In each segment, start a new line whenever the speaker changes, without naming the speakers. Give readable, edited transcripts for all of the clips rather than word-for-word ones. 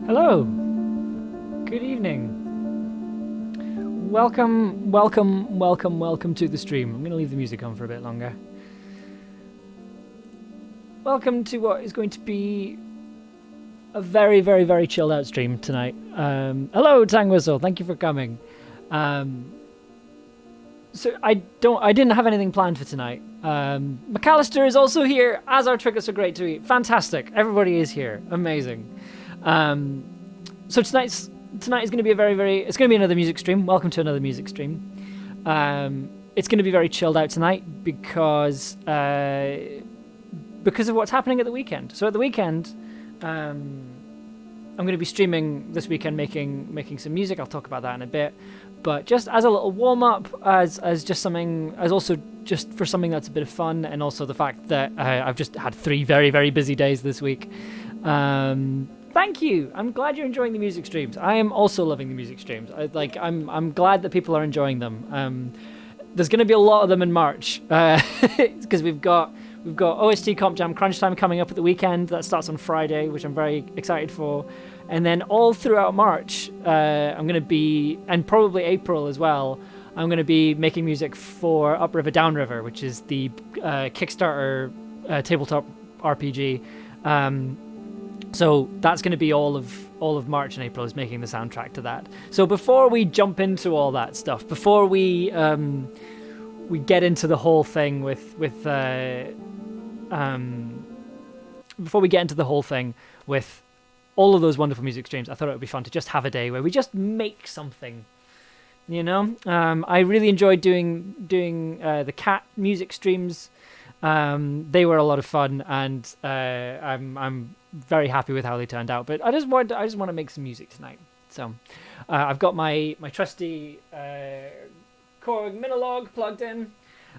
Hello, good evening. Welcome to the stream. I'm going to leave the music on for a bit longer. Welcome to what is going to be a very, very, very chilled out stream tonight. Hello, Tang Whistle. Thank you for coming. So I didn't have anything planned for tonight. McAllister is also here, as our triggers are great to eat. Fantastic. Everybody is here. Amazing. So tonight is going to be it's going to be another music stream. Welcome to another music stream. It's going to be very chilled out tonight because of what's happening at the weekend. So at the weekend, I'm going to be streaming this weekend, making some music. I'll talk about that in a bit. But just as a little warm up, as also just for something that's a bit of fun, and also the fact that I've just had 3 very, very busy days this week. Thank you. I'm glad you're enjoying the music streams. I am also loving the music streams. I'm glad that people are enjoying them. There's going to be a lot of them in March because we've got OST Comp Jam Crunchtime coming up at the weekend. That starts on Friday, which I'm very excited for. And then all throughout March, I'm going to be, and probably April as well, I'm going to be making music for Upriver Downriver, which is the Kickstarter tabletop RPG. So that's going to be all of March and April is making the soundtrack to that. So before we jump into all that stuff, before we get into the whole thing before we get into the whole thing with all of those wonderful music streams, I thought it would be fun to just have a day where we just make something. You know, I really enjoyed doing the cat music streams. They were a lot of fun, and I'm very happy with how they turned out. But I just want to make some music tonight. So I've got my trusty Korg Minilog plugged in.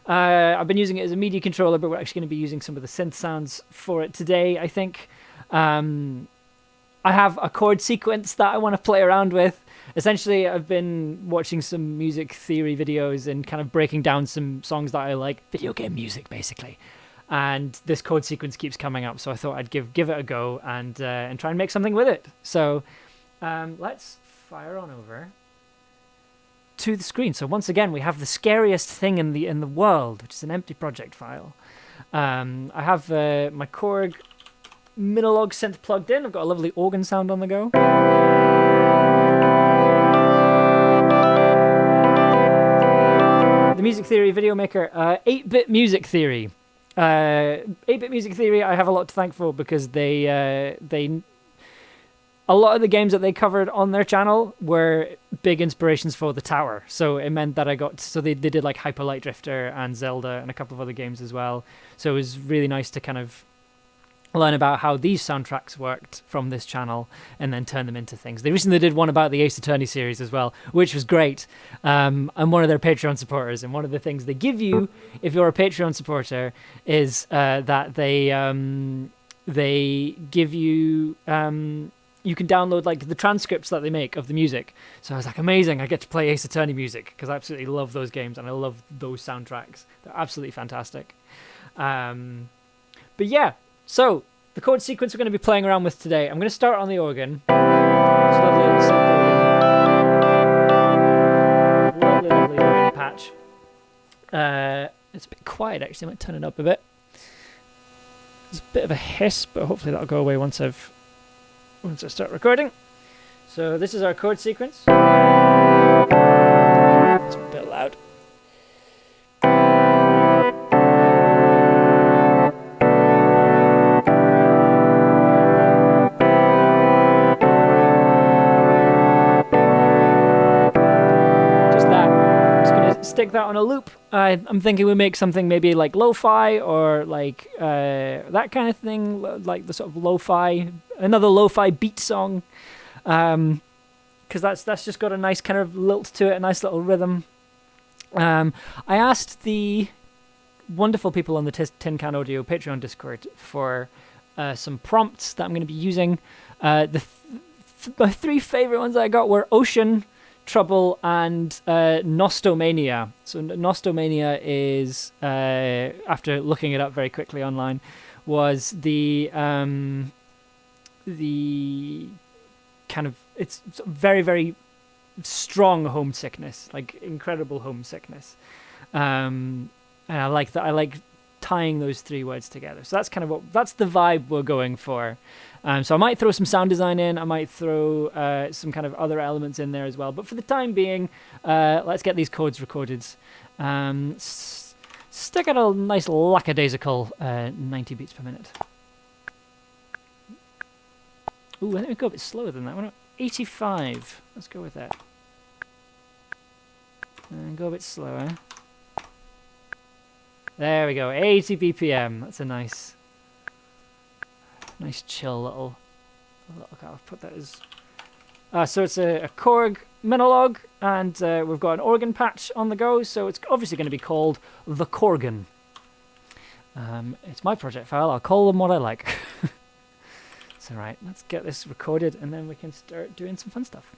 I've been using it as a MIDI controller, but we're actually going to be using some of the synth sounds for it today, I think. I have a chord sequence that I want to play around with. Essentially, I've been watching some music theory videos and kind of breaking down some songs that I like, video game music, basically. And this chord sequence keeps coming up, so I thought I'd give it a go and try and make something with it. So let's fire on over to the screen. So once again, we have the scariest thing in the world, which is an empty project file. I have my Korg Minilog synth plugged in. I've got a lovely organ sound on the go. The Music Theory video maker, 8-bit Music Theory. 8-bit Music Theory, I have a lot to thank for because they a lot of the games that they covered on their channel were big inspirations for The Tower. So it meant that they did like Hyper Light Drifter and Zelda and a couple of other games as well. So it was really nice to kind of learn about how these soundtracks worked from this channel and then turn them into things. They recently did one about the Ace Attorney series as well, which was great. I'm one of their Patreon supporters, and one of the things they give you if you're a Patreon supporter is that they give you you can download like the transcripts that they make of the music. So I was like, amazing, I get to play Ace Attorney music because I absolutely love those games and I love those soundtracks. They're absolutely fantastic. But yeah, so the chord sequence we're going to be playing around with today, I'm going to start on the organ. It's lovely little synth organ. Lovely organ patch. It's a bit quiet actually, I might turn it up a bit. There's a bit of a hiss, but hopefully that'll go away once I start recording. So this is our chord sequence. It's a bit loud. Just that. I'm just going to stick that on a loop. I'm thinking we make something maybe like lo-fi or like that kind of thing, like the sort of lo-fi, another lo-fi beat song, because that's just got a nice kind of lilt to it, a nice little rhythm. I asked the wonderful people on the Tin Can Audio Patreon Discord for some prompts that I'm going to be using. My 3 favorite ones I got were Ocean, Trouble, and Nostomania. So Nostomania is, after looking it up very quickly online, was the kind of, it's very, very strong homesickness, like incredible homesickness. And I like that. I like tying those 3 words together. So that's kind of that's the vibe we're going for. So I might throw some sound design in. I might throw some kind of other elements in there as well. But for the time being, let's get these chords recorded. Stick at a nice lackadaisical 90 beats per minute. Ooh, I think we go a bit slower than that. Why not 85? Let's go with that. And go a bit slower. There we go, 80 BPM. That's a nice chill little. I'll put that as. So it's a Korg Minilog, and we've got an organ patch on the go. So it's obviously going to be called the Korgan. It's my project file. I'll call them what I like. So right, let's get this recorded, and then we can start doing some fun stuff.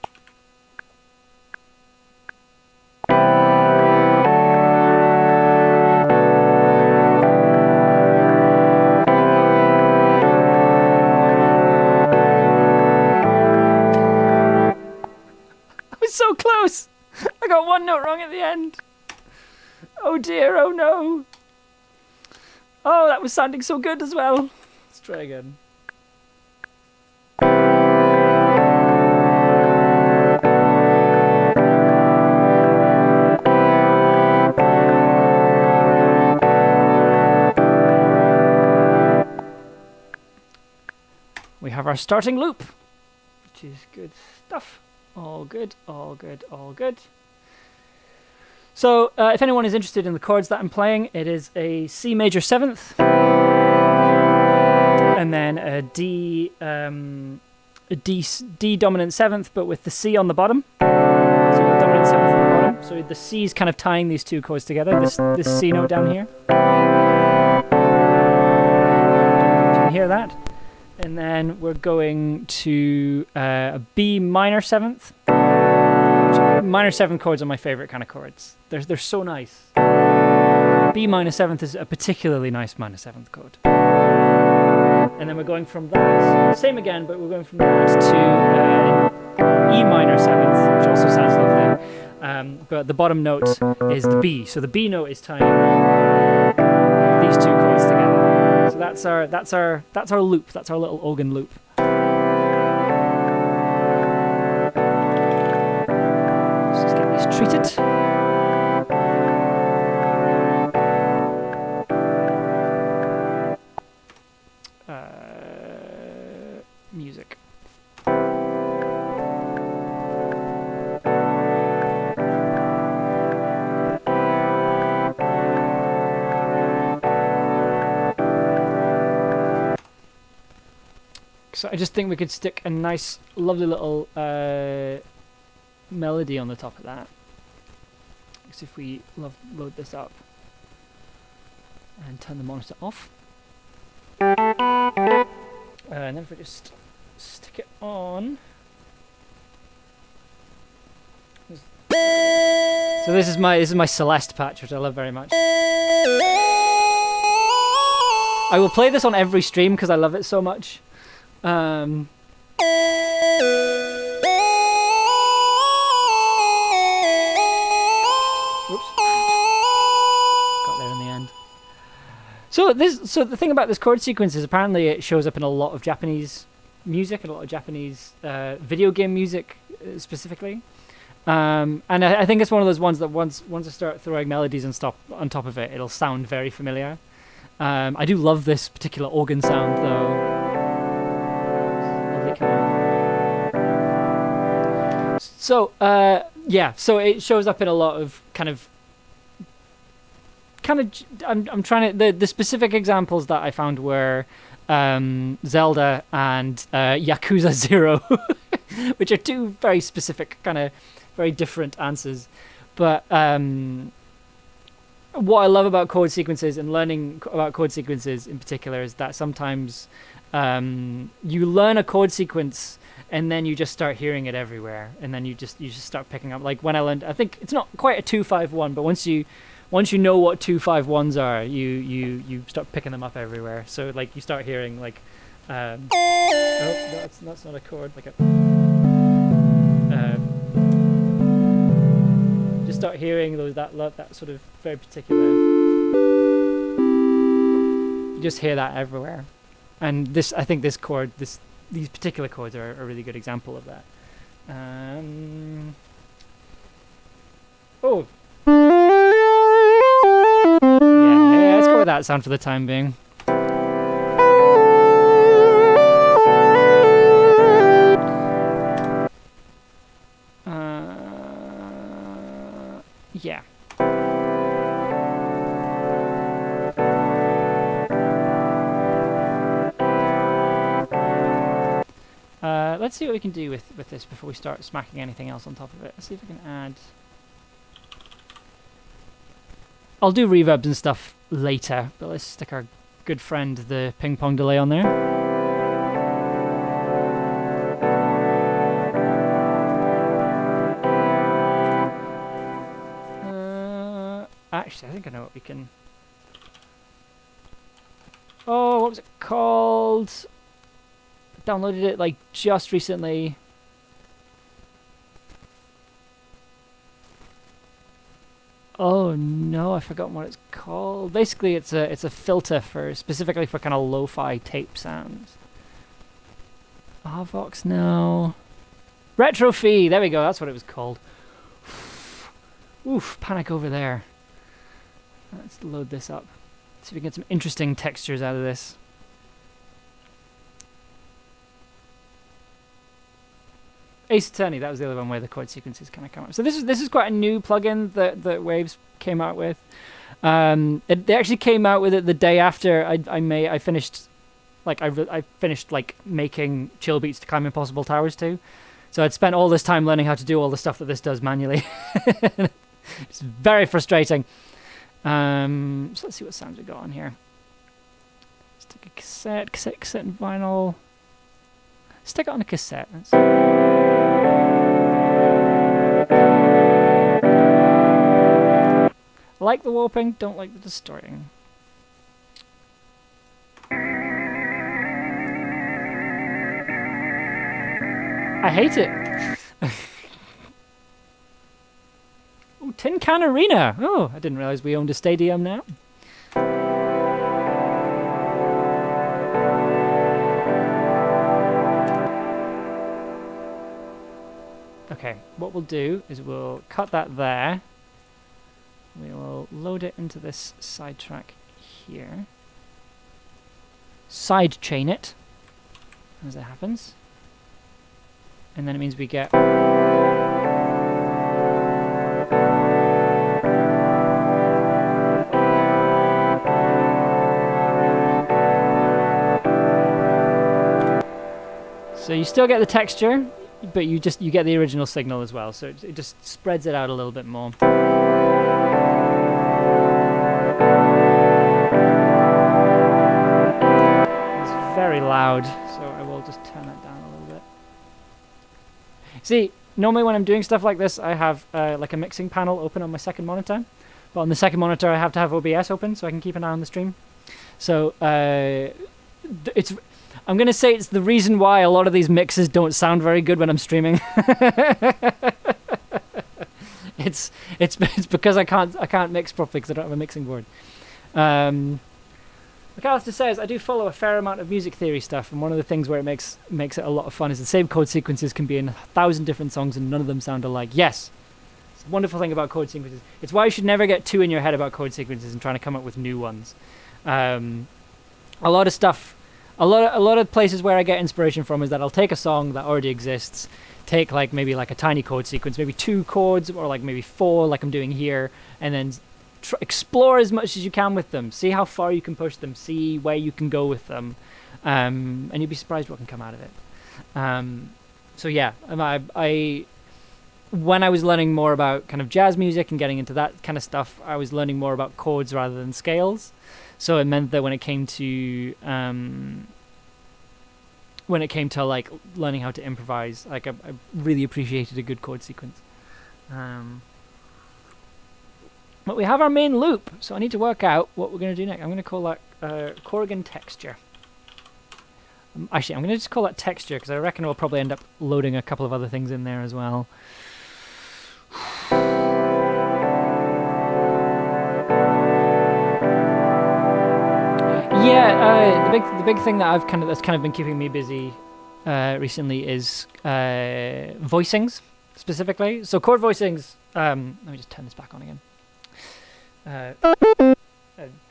So close! I got one note wrong at the end. Oh dear, oh no. Oh, that was sounding so good as well. Let's try again. We have our starting loop, which is good stuff. All good, all good, all good. So, if anyone is interested in the chords that I'm playing, it is a C major 7th, and then a D dominant seventh, but with the C on the bottom. So the dominant seventh on the bottom. So the C is kind of tying these two chords together. This C note down here. You can hear that. And then we're going to a B minor seventh. Minor seventh chords are my favorite kind of chords. They're so nice. B minor seventh is a particularly nice minor seventh chord. And then we're going from that, same again, but we're going from that to E minor seventh, which also sounds lovely. But the bottom note is the B, so the B note is tying these two chords together. So that's our loop. That's our little organ loop. Let's just get these treated. Music. So I just think we could stick a nice, lovely little melody on the top of that. Because if we load this up and turn the monitor off, and then if we just stick it on. So this is my Celeste patch, which I love very much. I will play this on every stream because I love it so much. Oops. Got there in the end. So the thing about this chord sequence is apparently it shows up in a lot of Japanese music and a lot of Japanese video game music specifically. And I think it's one of those ones that once I start throwing melodies and stuff on top of it, it'll sound very familiar. I do love this particular organ sound though. So yeah, so it shows up in a lot of kind of I'm trying to the specific examples that I found were Zelda and Yakuza 0, which are two very specific kind of very different answers. But what I love about chord sequences and learning about chord sequences in particular is that sometimes you learn a chord sequence and then you just start hearing it everywhere, and then you just start picking up. Like when I learned, I think it's not quite a 2-5-1, but once you know what 2-5-1s are, you start picking them up everywhere. So like you start hearing like oh no, that's not a chord, like a just start hearing those that sort of very particular. You just hear that everywhere, and this I think this chord these particular chords are a really good example of that. Oh. Yeah, let's go with that sound for the time being. Yeah. Let's see what we can do with this before we start smacking anything else on top of it. Let's see if we can add... I'll do reverbs and stuff later, but let's stick our good friend, the ping pong delay, on there. Actually, I think I know what we can... Oh, what was it called? Downloaded it like just recently. Oh no, I've forgotten what it's called. Basically, it's a filter for specifically for kind of lo-fi tape sounds. Arvox, no. Retrophy, there we go. That's what it was called. Oof, panic over there. Let's load this up. See if we can get some interesting textures out of this. Ace Attorney, that was the other one where the chord sequences kind of come up. So this is quite a new plugin that Waves came out with. They actually came out with it the day after I finished Like I finished like making chill beats to climb impossible towers too. So I'd spent all this time learning how to do all the stuff that this does manually. It's very frustrating. So let's see what sounds we got on here. Let's take a cassette and vinyl. Stick it on a cassette. Like the warping, don't like the distorting. I hate it. Oh, Tin Can Arena. Oh, I didn't realize we owned a stadium now. Okay, what we'll do is we'll cut that there. We will load it into this sidetrack here. Side chain it as it happens. And then it means we get... So you still get the texture, but you get the original signal as well. So it just spreads it out a little bit more. It's very loud, so I will just turn that down a little bit. See, normally when I'm doing stuff like this, I have like a mixing panel open on my second monitor. But on the second monitor, I have to have OBS open so I can keep an eye on the stream. So I'm going to say it's the reason why a lot of these mixes don't sound very good when I'm streaming. It's because I can't mix properly because I don't have a mixing board. McAllister says, I do follow a fair amount of music theory stuff, and one of the things where it makes it a lot of fun is the same chord sequences can be in 1,000 different songs and none of them sound alike. Yes, it's a wonderful thing about chord sequences. It's why you should never get too in your head about chord sequences and trying to come up with new ones. A lot of stuff, a lot of places where I get inspiration from is that I'll take a song that already exists, take like maybe like a tiny chord sequence, maybe 2 chords or like maybe 4 like I'm doing here, and then explore as much as you can with them. See how far you can push them. See where you can go with them, and you'll be surprised what can come out of it. So yeah, I when I was learning more about kind of jazz music and getting into that kind of stuff, I was learning more about chords rather than scales. So it meant that when it came to like learning how to improvise, like I really appreciated a good chord sequence. But we have our main loop, so I need to work out what we're going to do next. I'm going to call that Corrigan Texture. Actually, I'm going to just call that Texture, because I reckon we'll probably end up loading a couple of other things in there as well. Yeah, the big thing that that's kind of been keeping me busy recently is voicings, specifically. So chord voicings, let me just turn this back on again.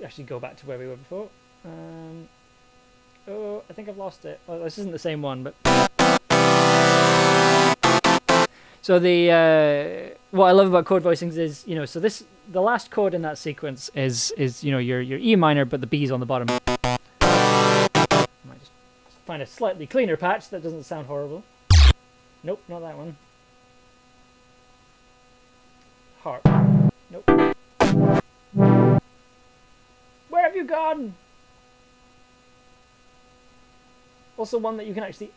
Actually go back to where we were before. Oh, I think I've lost it. Well, this isn't the same one, but so what I love about chord voicings is, so the last chord in that sequence is your E minor, but the B's on the bottom. I might just find a slightly cleaner patch that doesn't sound horrible. Nope, not that one. Harp. Nope. Where have you gone? Also one that you can actually...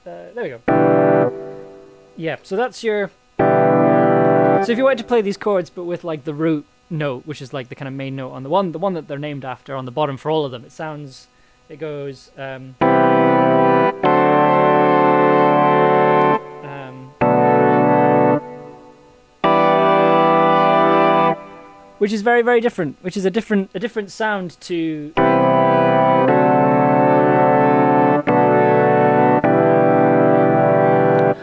there we go. Yeah, so that's your... So if you wanted to play these chords, but with like the root note, which is like the kind of main note on the one that they're named after on the bottom for all of them, it goes... which is very, very different, which is a different sound to...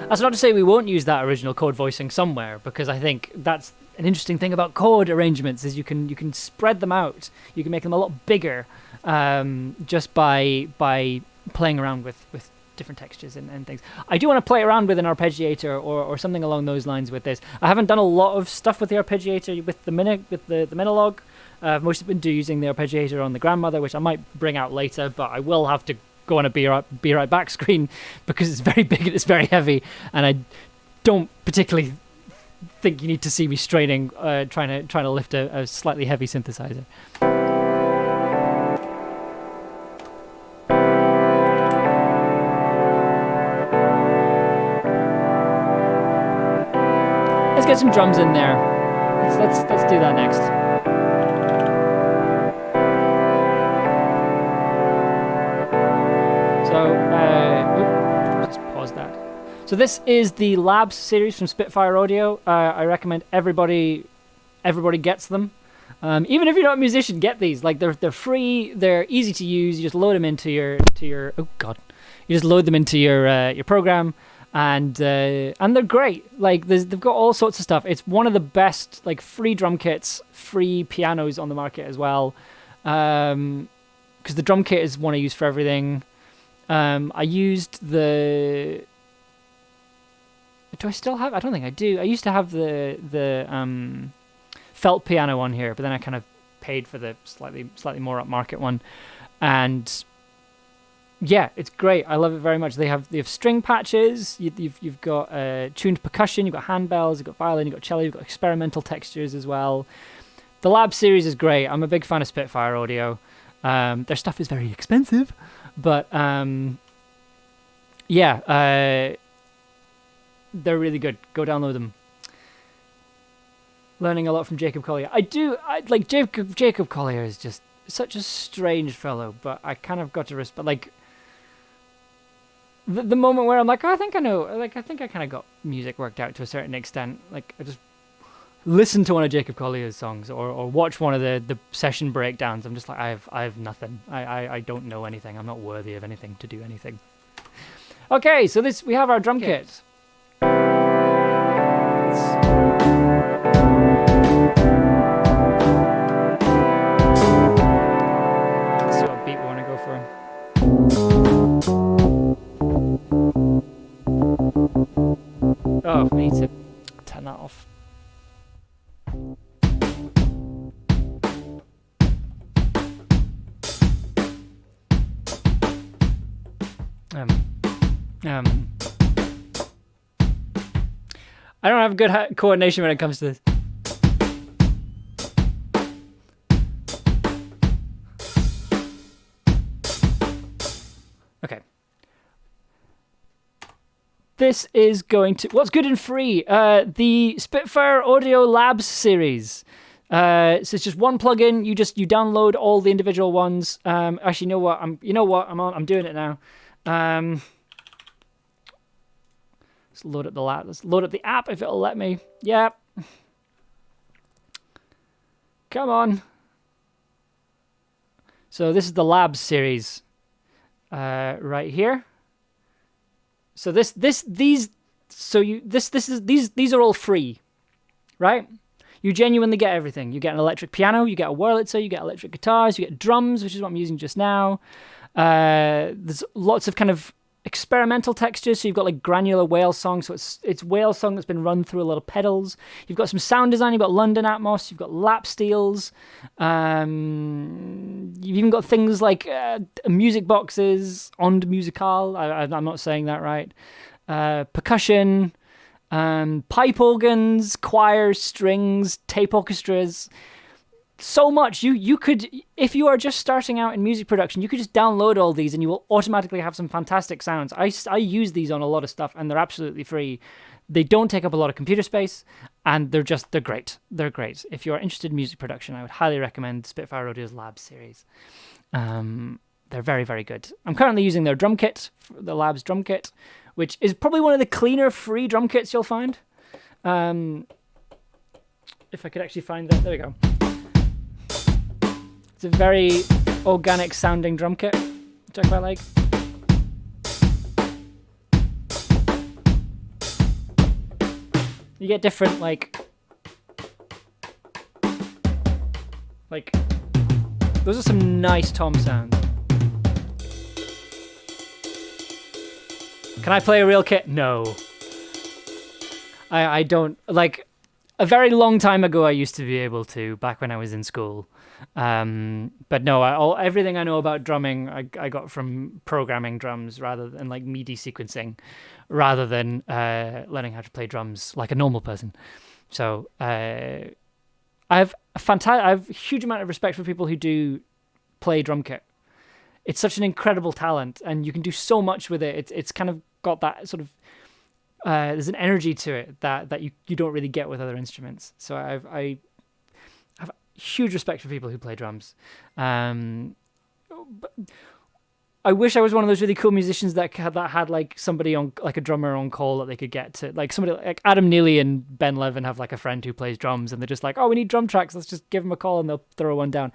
That's not to say we won't use that original chord voicing somewhere, because I think that's an interesting thing about chord arrangements is you can spread them out. You can make them a lot bigger just by playing around with different textures and things. I do want to play around with an arpeggiator or something along those lines with this. I haven't done a lot of stuff with the arpeggiator with the Minilog. I've mostly been using the arpeggiator on the Grandmother, which I might bring out later, but I will have to go on a be right back screen because it's very big and it's very heavy, and I don't particularly think you need to see me straining trying to lift a slightly heavy synthesizer. Let's get some drums in there. Let's do that next. So, just pause that. So this is the Labs series from Spitfire Audio. I recommend everybody gets them. Even if you're not a musician, get these. Like they're free, they're easy to use. You just load them into your oh god, you just load them into your program. And they're great. Like they've got all sorts of stuff. It's one of the best like free drum kits, free pianos on the market as well. Because the drum kit is one I use for everything. I used the. Do I still have? I don't think I do. I used to have the felt piano on here, but then I kind of paid for the slightly more upmarket one, and. Yeah, it's great. I love it very much. They have string patches. You've got tuned percussion. You've got handbells. You've got violin. You've got cello. You've got experimental textures as well. The Lab series is great. I'm a big fan of Spitfire Audio. Their stuff is very expensive, but yeah, they're really good. Go download them. Learning a lot from Jacob Collier. I like Jacob Collier is just such a strange fellow, but I kind of got to respect like. The moment where I'm like, oh, I think I know, like, I think I kind of got music worked out to a certain extent. Like, I just listen to one of Jacob Collier's songs or watch one of the session breakdowns. I'm just like, I have nothing. I don't know anything. I'm not worthy of anything to do anything. Okay, so we have our drum kit. Let's see what beat we want to go for. Oh, I need to turn that off. I don't have good coordination when it comes to this. Okay. This is going to... What's good and free? The Spitfire Audio Labs series. So it's just one plugin. You download all the individual ones. Actually, you know what? I'm doing it now. Let's load up the lab. Let's load up the app if it'll let me. Yep. Come on. So this is the Labs series. Right here. So these are all free, right? You genuinely get everything. You get an electric piano, you get a Wurlitzer, you get electric guitars, you get drums, which is what I'm using just now. There's lots of kind of experimental textures. So you've got like granular whale song, so it's whale song that's been run through a lot of pedals. You've got some sound design. You've got London Atmos. You've got lap steels. You've even got things like music boxes, Onde Musical. I'm not saying that right. Percussion, pipe organs, choirs, strings, tape orchestras. So much. You could, if you are just starting out in music production, you could just download all these and you will automatically have some fantastic sounds. I use these on a lot of stuff and they're absolutely free. They don't take up a lot of computer space and they're great. They're great. If you're interested in music production, I would highly recommend Spitfire Audio's Labs series. They're very, very good. I'm currently using their drum kit, the Labs drum kit, which is probably one of the cleaner free drum kits you'll find. If I could actually find that. There we go. It's a very organic sounding drum kit, which I quite like. You get different like those are some nice tom sounds. Can I play a real kit? No. I don't. Like, a very long time ago, I used to be able to, back when I was in school. But no, everything I know about drumming, I got from programming drums rather than like MIDI sequencing, rather than learning how to play drums like a normal person. So I have a huge amount of respect for people who do play drum kit. It's such an incredible talent, and you can do so much with it. It's kind of got that sort of there's an energy to it that you don't really get with other instruments. So I have huge respect for people who play drums. But I wish I was one of those really cool musicians that had like somebody on, like a drummer on call that they could get to, like somebody like Adam Neely and Ben Levin have like a friend who plays drums, and they're just like, oh, we need drum tracks, let's just give them a call and they'll throw one down.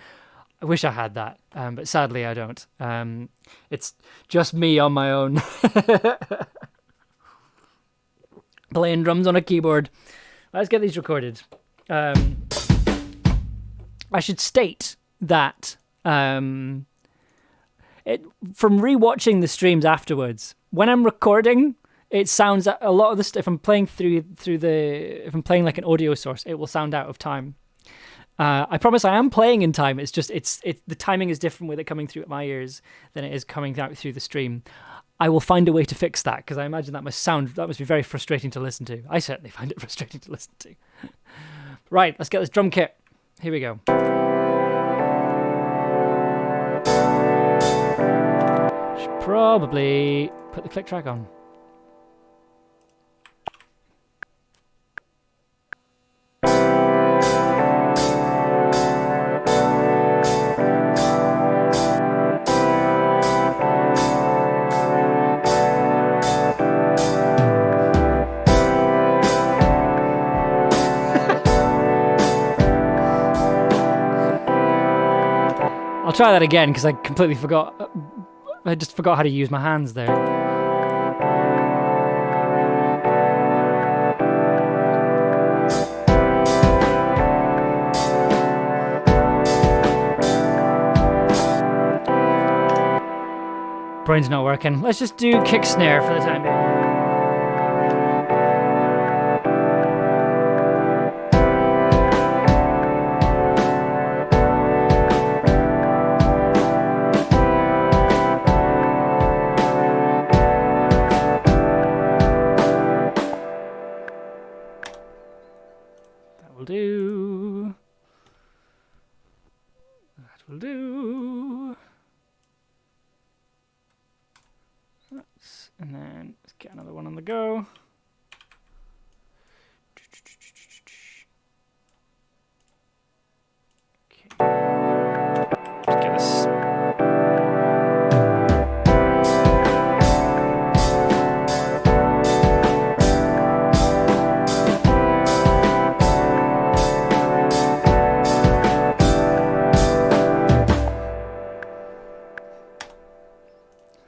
I wish I had that, but sadly I don't. It's just me on my own. Playing drums on a keyboard. Let's get these recorded. I should state that from rewatching the streams afterwards, when I'm recording, it sounds a lot of the stuff. If I'm playing if I'm playing like an audio source, it will sound out of time. I promise I am playing in time. It's just the timing is different with it coming through my ears than it is coming out through the stream. I will find a way to fix that, because I imagine that must be very frustrating to listen to. I certainly find it frustrating to listen to. Right, let's get this drum kit. Here we go. Should probably put the click track on. I'll try that again because I completely forgot. I just forgot how to use my hands there. Brain's not working. Let's just do kick snare for the time being. And then let's get another one on the go. Okay. Let's get this.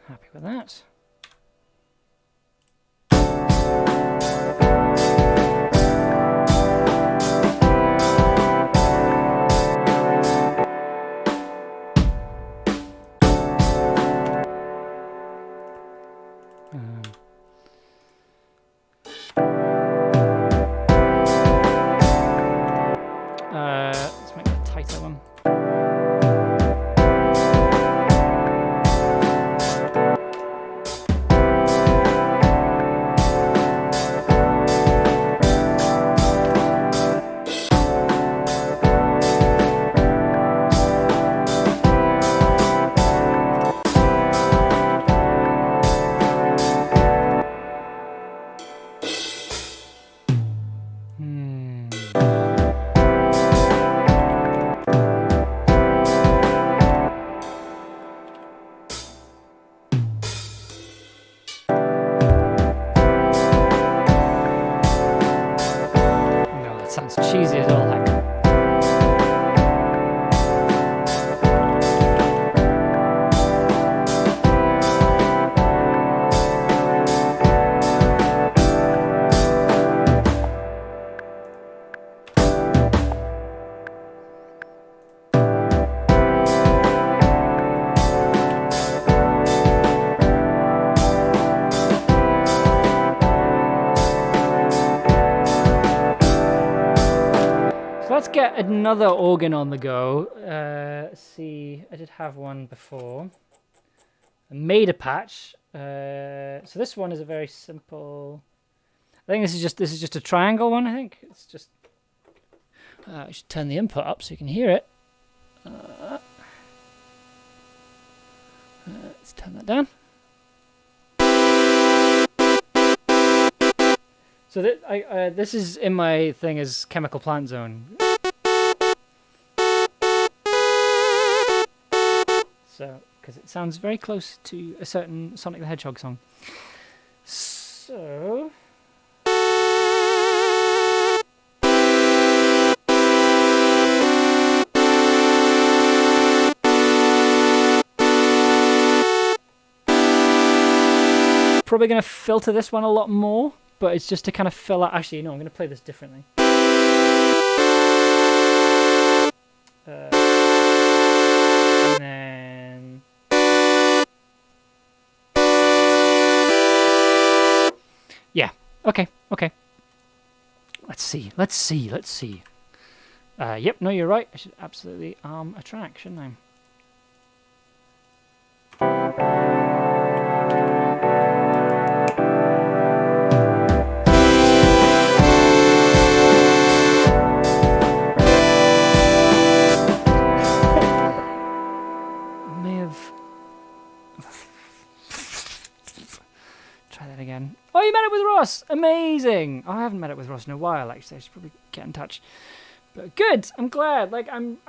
Happy with that. let's get another organ on the go. Let's see, I did have one before. I made a patch. So this one is a very simple. I think this is just a triangle one. I think it's just. I should turn the input up so you can hear it. Let's turn that down. So that this is in my thing as chemical plant zone. So because it sounds very close to a certain Sonic the Hedgehog song. So. Probably going to filter this one a lot more, but it's just to kind of fill out. Actually, no, I'm going to play this differently. And then. Yeah. Okay. Okay. Let's see. Yep. No, you're right. I should absolutely arm a track, shouldn't I? Again. Oh, you met it with Ross! Amazing! Oh, I haven't met it with Ross in a while, actually. I should probably get in touch. But good! I'm glad. Like, I'm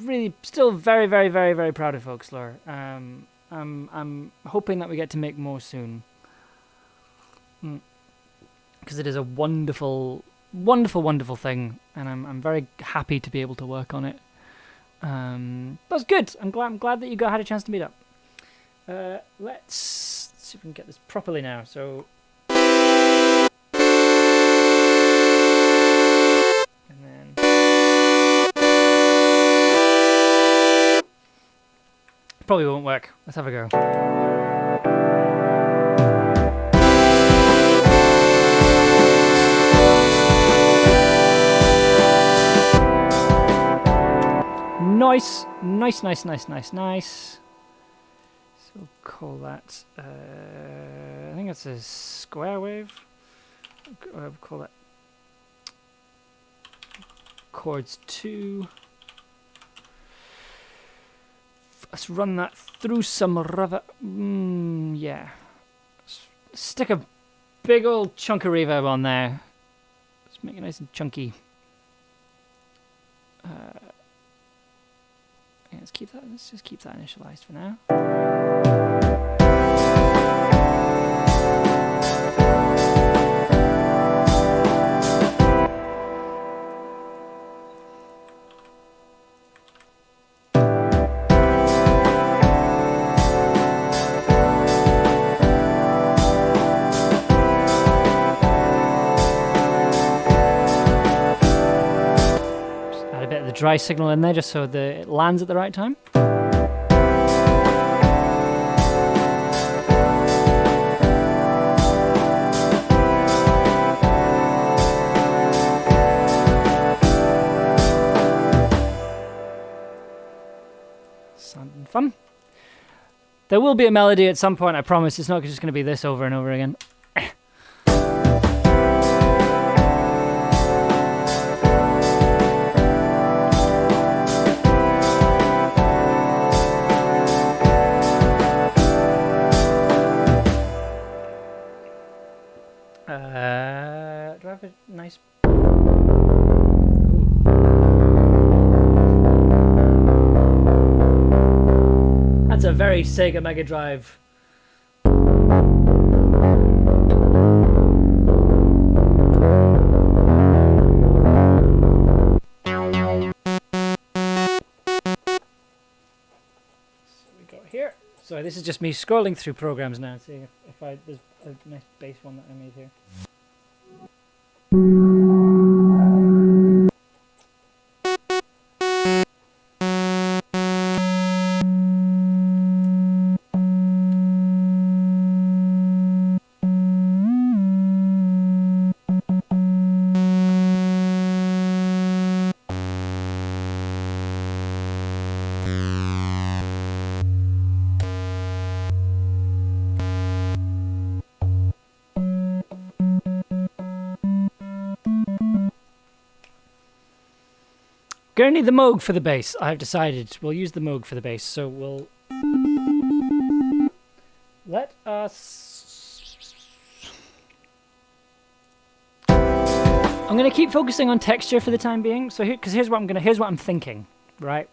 really still very, very, very, very proud of Folklore. I'm hoping that we get to make more soon. Because it is a wonderful, wonderful, wonderful thing. And I'm very happy to be able to work on it. That's good. I'm glad that you had a chance to meet up. Let's see if we can get this properly now. So, and then probably won't work. Let's have a go. Nice. We'll call that, I think it's a square wave. We'll call that chords 2. Let's run that through some reverb. Yeah. Stick a big old chunk of reverb on there. Let's make it nice and chunky. Yeah, let's just keep that initialized for now. Dry signal in there just so that it lands at the right time. Sounding fun. There will be a melody at some point, I promise. It's not just going to be this over and over again. Do I have a nice... That's a very Sega Mega Drive. Sorry, this is just me scrolling through programs now, seeing if there's a nice bass one that I made here. Gonna need the Moog for the bass. I've decided we'll use the Moog for the bass. So we'll let us. I'm gonna keep focusing on texture for the time being. So here's what I'm thinking. Right.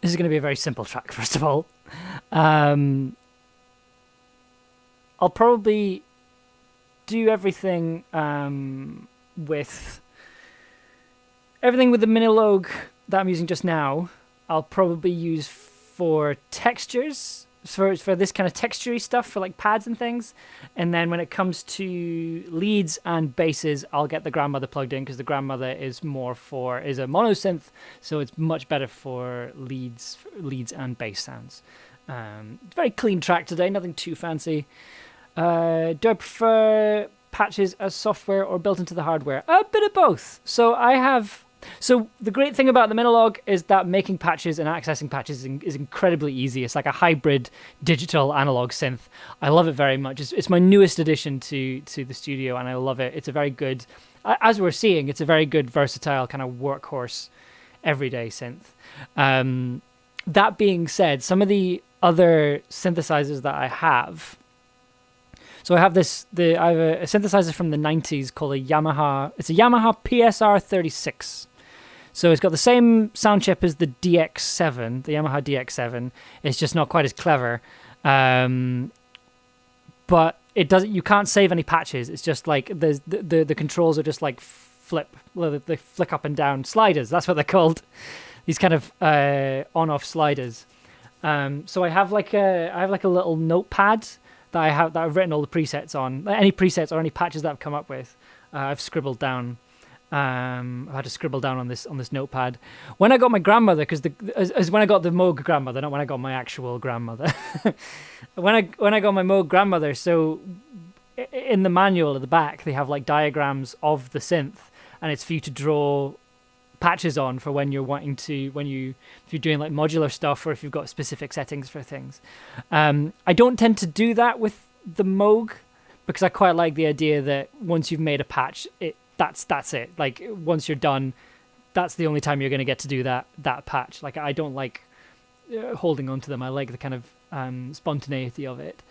This is gonna be a very simple track. First of all, I'll probably do everything with the Minilogue that I'm using just now. I'll probably use for textures, for this kind of textury stuff, for like pads and things. And then when it comes to leads and basses, I'll get the Grandmother plugged in, because the Grandmother is a mono synth, so it's much better for leads and bass sounds. Very clean track today, nothing too fancy. Do I prefer patches as software or built into the hardware? A bit of both. So the great thing about the Minilogue is that making patches and accessing patches is incredibly easy. It's like a hybrid digital analog synth. I love it very much. It's my newest addition to the studio, and I love it. It's a very good, as we're seeing, it's a very good, versatile kind of workhorse everyday synth. That being said, some of the other synthesizers that I have. So I have a synthesizer from the 90s called a Yamaha. It's a Yamaha PSR36. So it's got the same sound chip as the DX7, the Yamaha DX7. It's just not quite as clever. But it doesn't. You can't save any patches. It's just like the controls are just like they flick up and down sliders. That's what they're called. These kind of on-off sliders. So I have like a little notepad that I've written all the presets on. Any presets or any patches that I've come up with, I've scribbled down. I had to scribble down on this notepad. When I got my grandmother, because when I got the Moog grandmother, not when I got my actual grandmother. when I got my Moog grandmother, so in the manual at the back they have like diagrams of the synth, and it's for you to draw patches on for when you're wanting to if you're doing like modular stuff, or if you've got specific settings for things. I don't tend to do that with the Moog, because I quite like the idea that once you've made a patch, that's it. Like once you're done, that's the only time you're going to get to do that patch. Like I don't like holding on to them. I like the kind of spontaneity of it.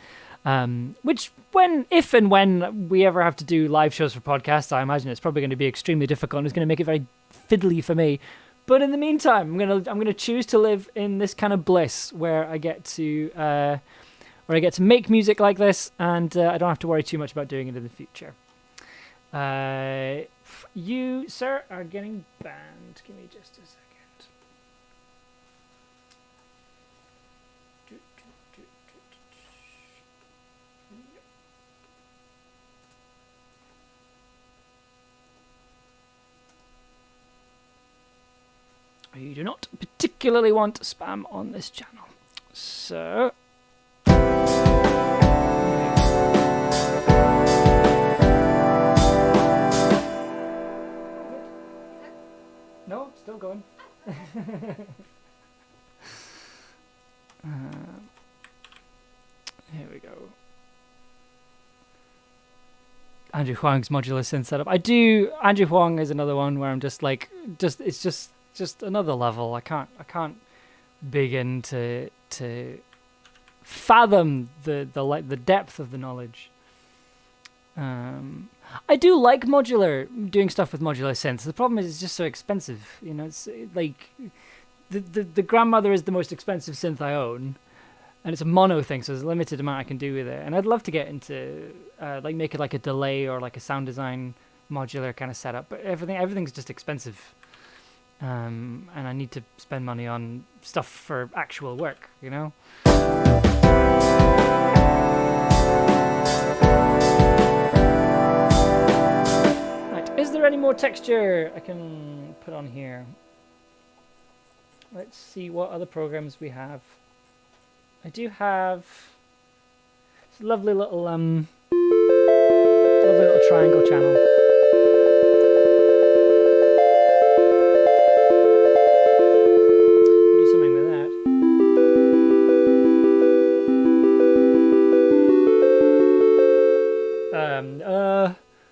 Which if and when we ever have to do live shows for podcasts, I imagine it's probably going to be extremely difficult, and it's going to make it very fiddly for me. But in the meantime, I'm gonna choose to live in this kind of bliss where I get to make music like this, and I don't have to worry too much about doing it in the future. You, sir, are getting banned. Give me just a second. You do not particularly want spam on this channel. So... No, still going. Here we go. Andrew Huang's modular synth setup. Andrew Huang is another one where I'm just like, it's just another level. I can't begin to fathom the depth of the knowledge. I do like doing stuff with modular synths. The problem is it's just so expensive. You know, it's like the grandmother is the most expensive synth I own, and it's a mono thing, so there's a limited amount I can do with it. And I'd love to get into like make it like a delay or like a sound design modular kind of setup, but everything's just expensive. And I need to spend money on stuff for actual work, you know? Right, is there any more texture I can put on here? Let's see what other programs we have. I do have this lovely little triangle channel.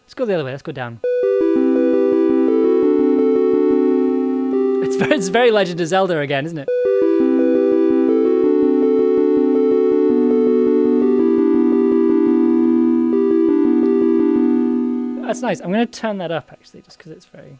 Let's go the other way. Let's go down. It's very Legend of Zelda again, isn't it? That's nice. I'm going to turn that up, actually, just because it's very...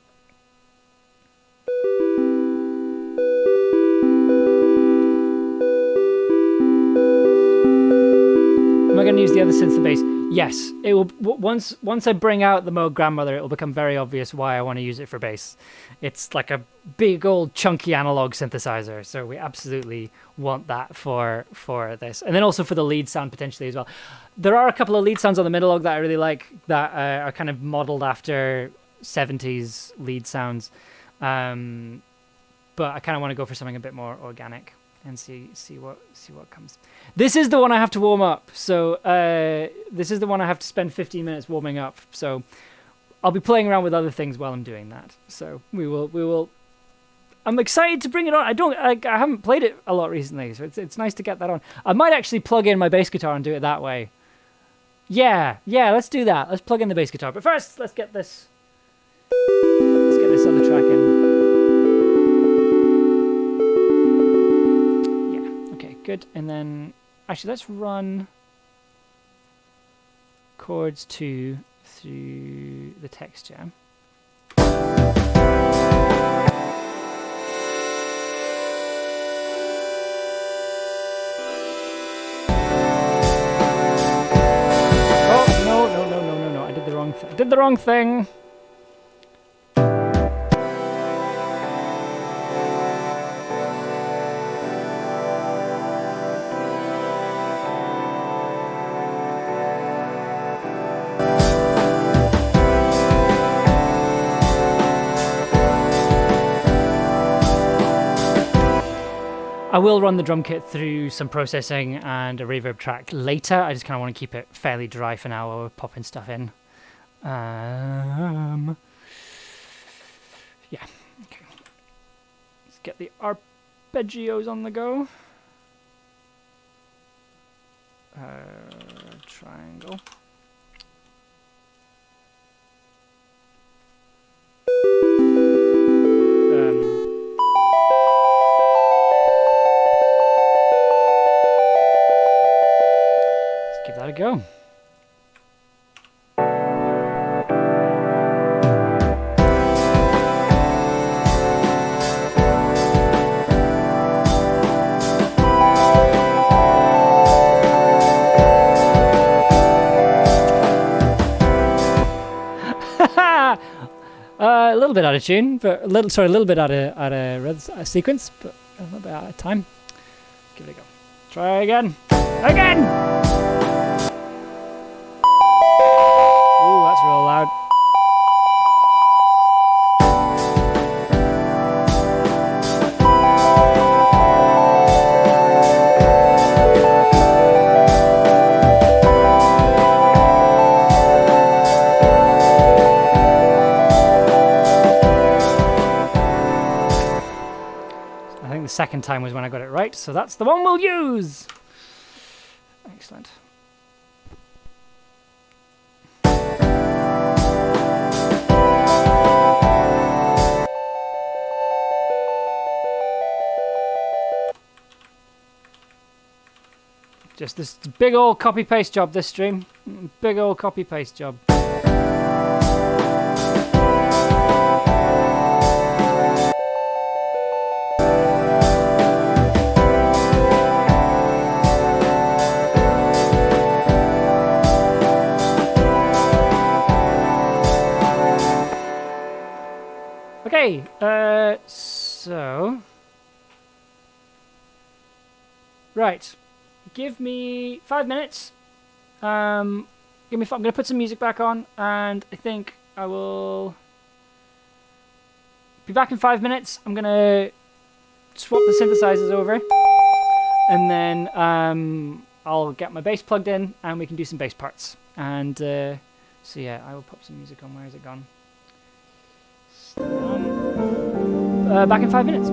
Am I going to use the other synth bass? Yes. It will. Once I bring out the Moog Grandmother, it will become very obvious why I want to use it for bass. It's like a big old chunky analog synthesizer, so we absolutely want that for this, and then also for the lead sound potentially as well. There are a couple of lead sounds on the Midalog that I really like that are kind of modeled after 70s lead sounds, but I kind of want to go for something a bit more organic and see what comes. This is the one I have to warm up, so this is the one I have to spend 15 minutes warming up. So I'll be playing around with other things while I'm doing that. So we will. I'm excited to bring it on. I haven't played it a lot recently, so it's nice to get that on. I might actually plug in my bass guitar and do it that way. Yeah, let's do that. Let's plug in the bass guitar. But first, let's get this other track in. Yeah, okay, good. And then, actually, let's run chords 2 through the texture. I did the wrong thing. I will run the drum kit through some processing and a reverb track later. I just kind of want to keep it fairly dry for now while we're popping stuff in. Yeah, okay. Let's get the arpeggios on the go. Triangle. Let's give that a go. A little bit out of tune, but a little bit out of sequence, but a little bit out of time. Give it a go. Try again. Again! Ooh, that's real loud. Second time was when I got it right, so that's the one we'll use. Excellent. Just this big old copy paste job this stream. Big old copy paste job. Okay, so right, give me 5 minutes. I'm gonna put some music back on, and I think I will be back in 5 minutes. I'm gonna swap the synthesizers over, and then I'll get my bass plugged in, and we can do some bass parts. And so yeah, I will pop some music on. Where is it gone? Back in 5 minutes.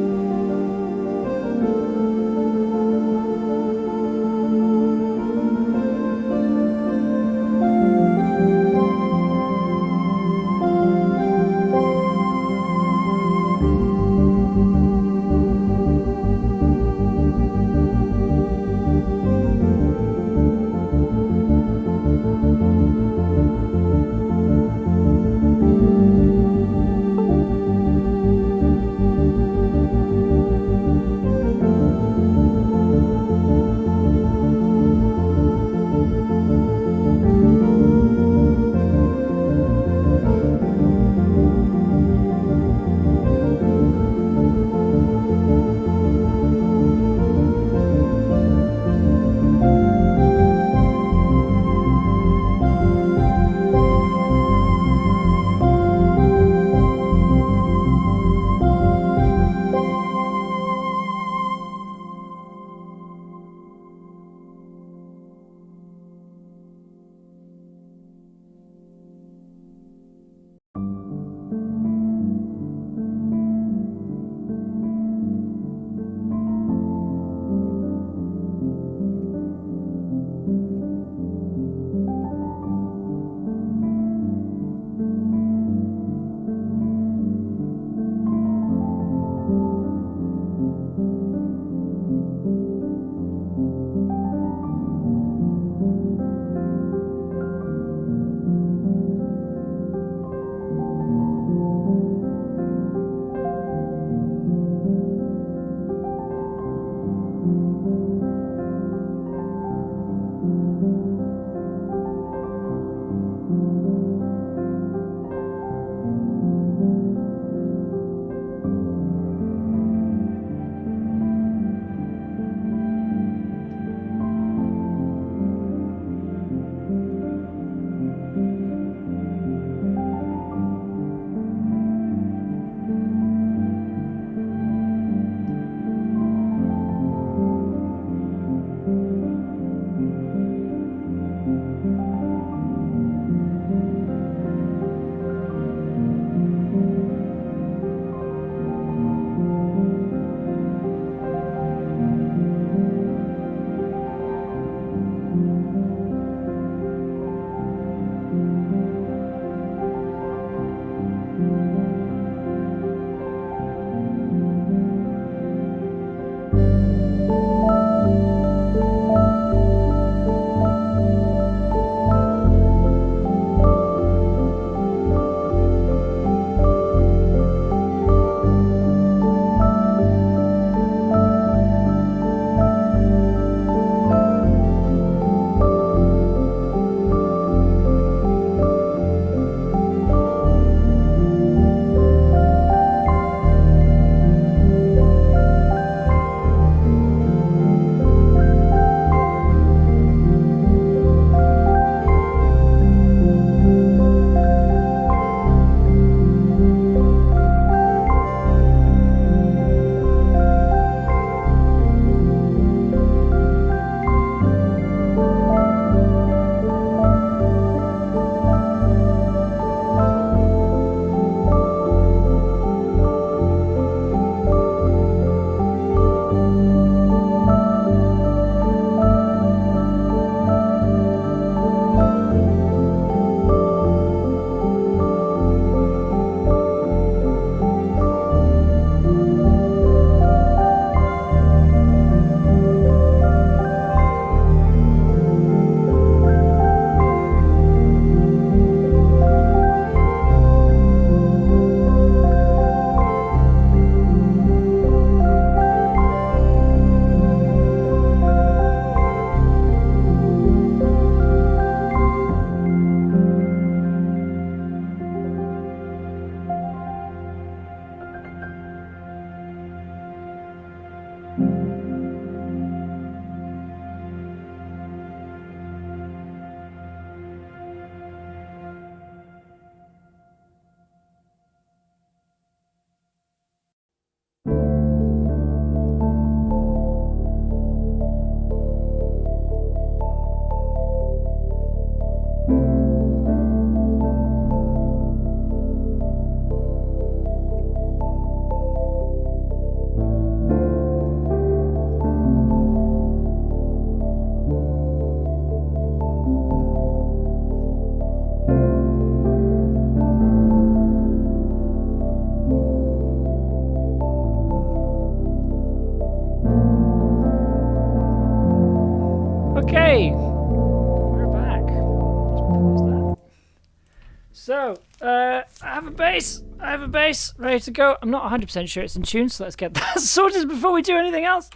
So, I have a bass. I have a bass ready to go. I'm not 100% sure it's in tune, so let's get that sorted before we do anything else.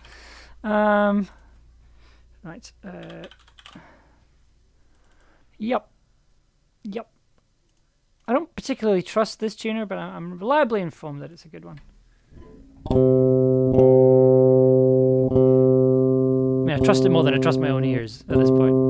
Right. Yep. I don't particularly trust this tuner, but I'm reliably informed that it's a good one. I mean, I trust it more than I trust my own ears at this point.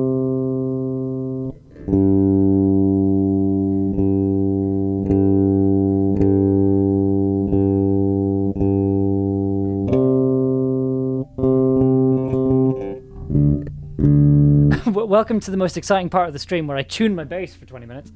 Welcome to the most exciting part of the stream where I tune my bass for 20 minutes.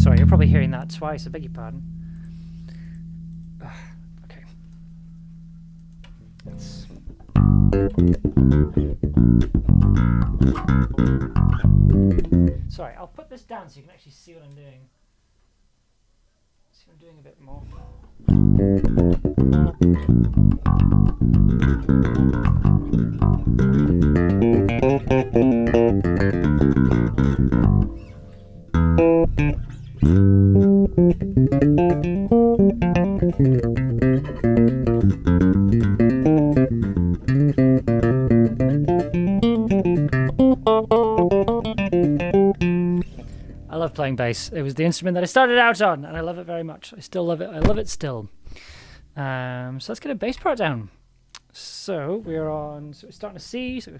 Sorry, you're probably hearing that twice, I beg your pardon. Okay. Sorry, I'll put this down so you can actually see what I'm doing. See what I'm doing a bit more. I love playing bass. It was the instrument that I started out on, and I love it very much. I still love it. I love it still. So let's get a bass part down. So we're on. So we're starting to C. So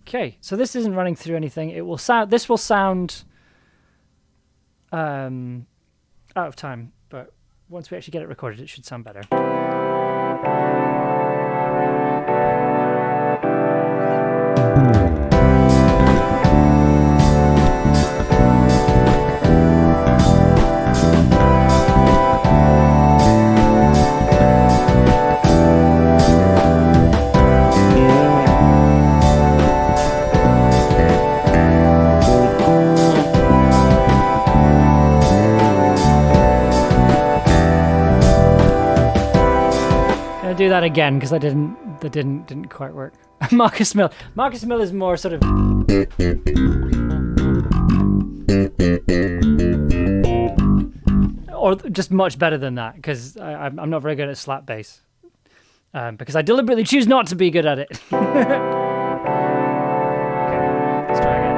okay. So this isn't running through anything. It will sound. This will sound out of time, but once we actually get it recorded, it should sound better. Do that again because that didn't quite work. Marcus Mill is more sort of or just much better than that because I'm not very good at slap bass because I deliberately choose not to be good at it. Okay, let's try again.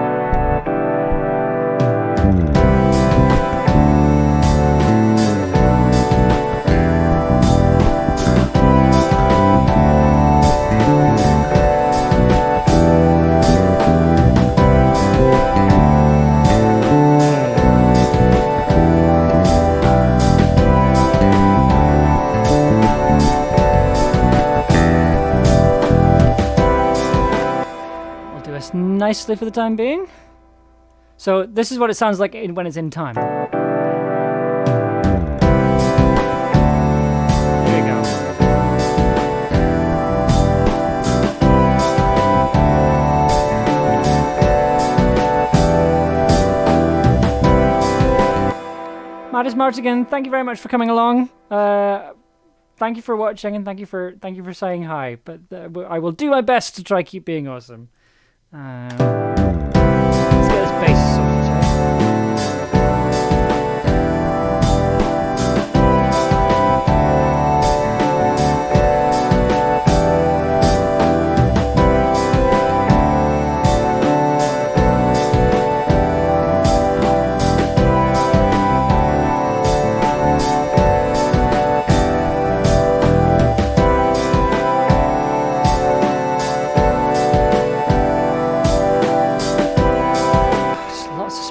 Nicely for the time being. So this is what it sounds like when it's in time. There you go. Mattis Martigan, thank you very much for coming along. Thank you for watching and thank you for saying hi. But I will do my best to try keep being awesome. Let's get this bass sorted.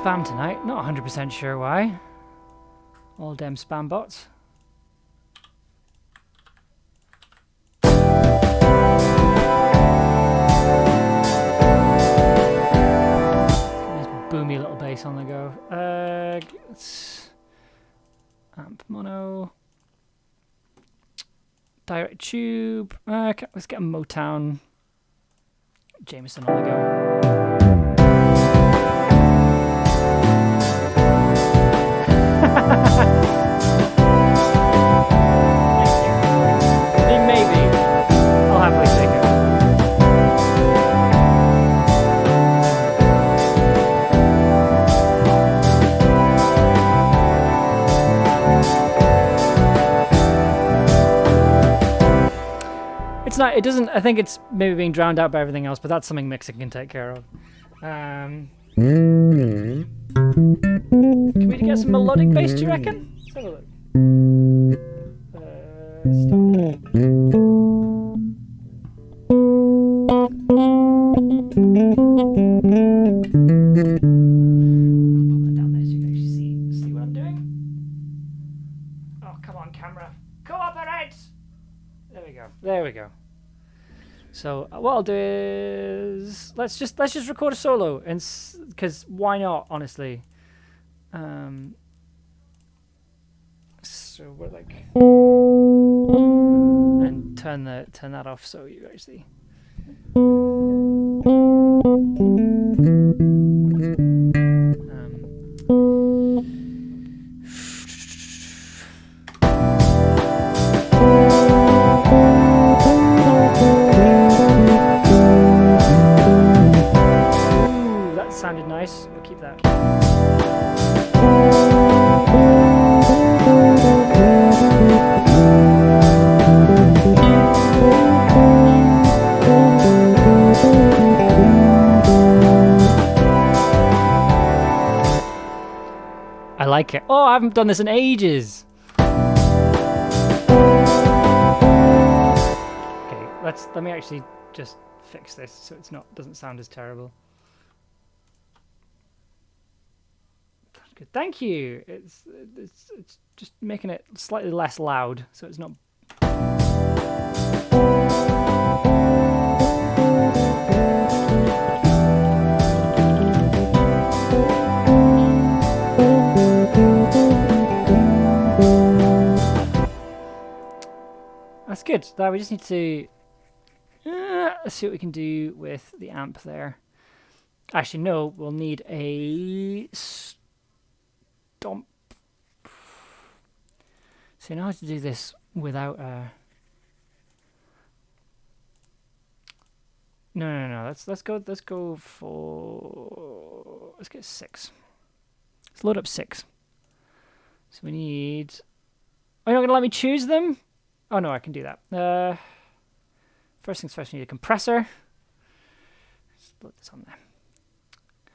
Spam tonight, not 100% sure why. All damn spam bots. Nice boomy little bass. bass on the go. Amp mono. Direct tube. Okay, let's get a Motown Jameson on the go. Maybe. I'll happily take it. It's not, it doesn't, I think it's maybe being drowned out by everything else, but that's something mixing can take care of. Can we get some melodic bass, do you reckon? Let's have a look. Start. There we go. So what I'll do is let's just record a solo, and because why not, honestly. So we're like, and turn that off so you guys see. Sounded nice. We'll keep that. I like it. Oh, I haven't done this in ages. Okay, let me actually just fix this so doesn't sound as terrible. Good. Thank you. It's just making it slightly less loud, so it's not. That's good. Now we just need to see what we can do with the amp there. Actually, no. We'll need a stomp. So you know how to do this without No. Let's go for. Let's get 6. Let's load up 6. So we need. Oh, you're not gonna let me choose them? Oh no, I can do that. First things first, we need a compressor. Let's load this on there.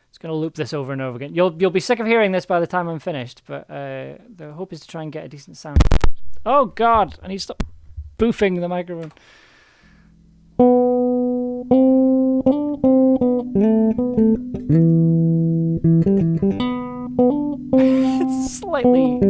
It's gonna loop this over and over again. You'll be sick of hearing this by the time I'm finished, but the hope is to try and get a decent sound. Oh God, I need to stop boofing the microphone. It's slightly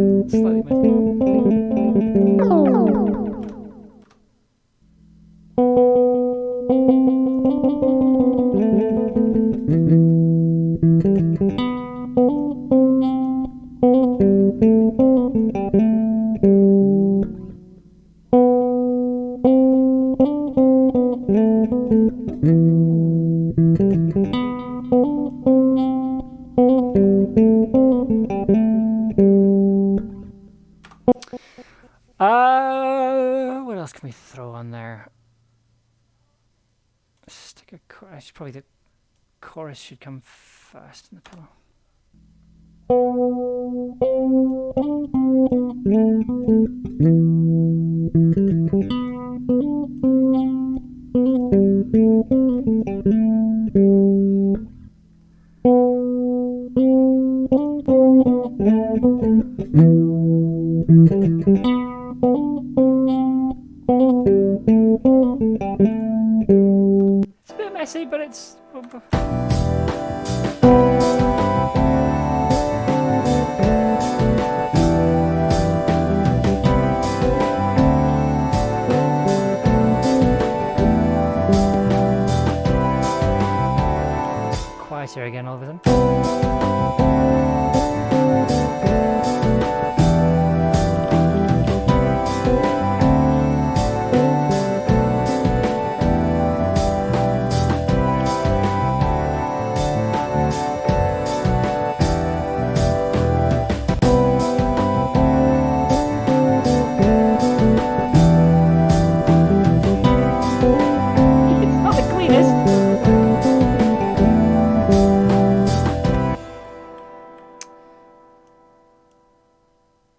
what else can we throw on there? Stick a chorus. Probably the chorus should come first in the pillow. It's a bit messy, but it's... Quieter again all of a sudden.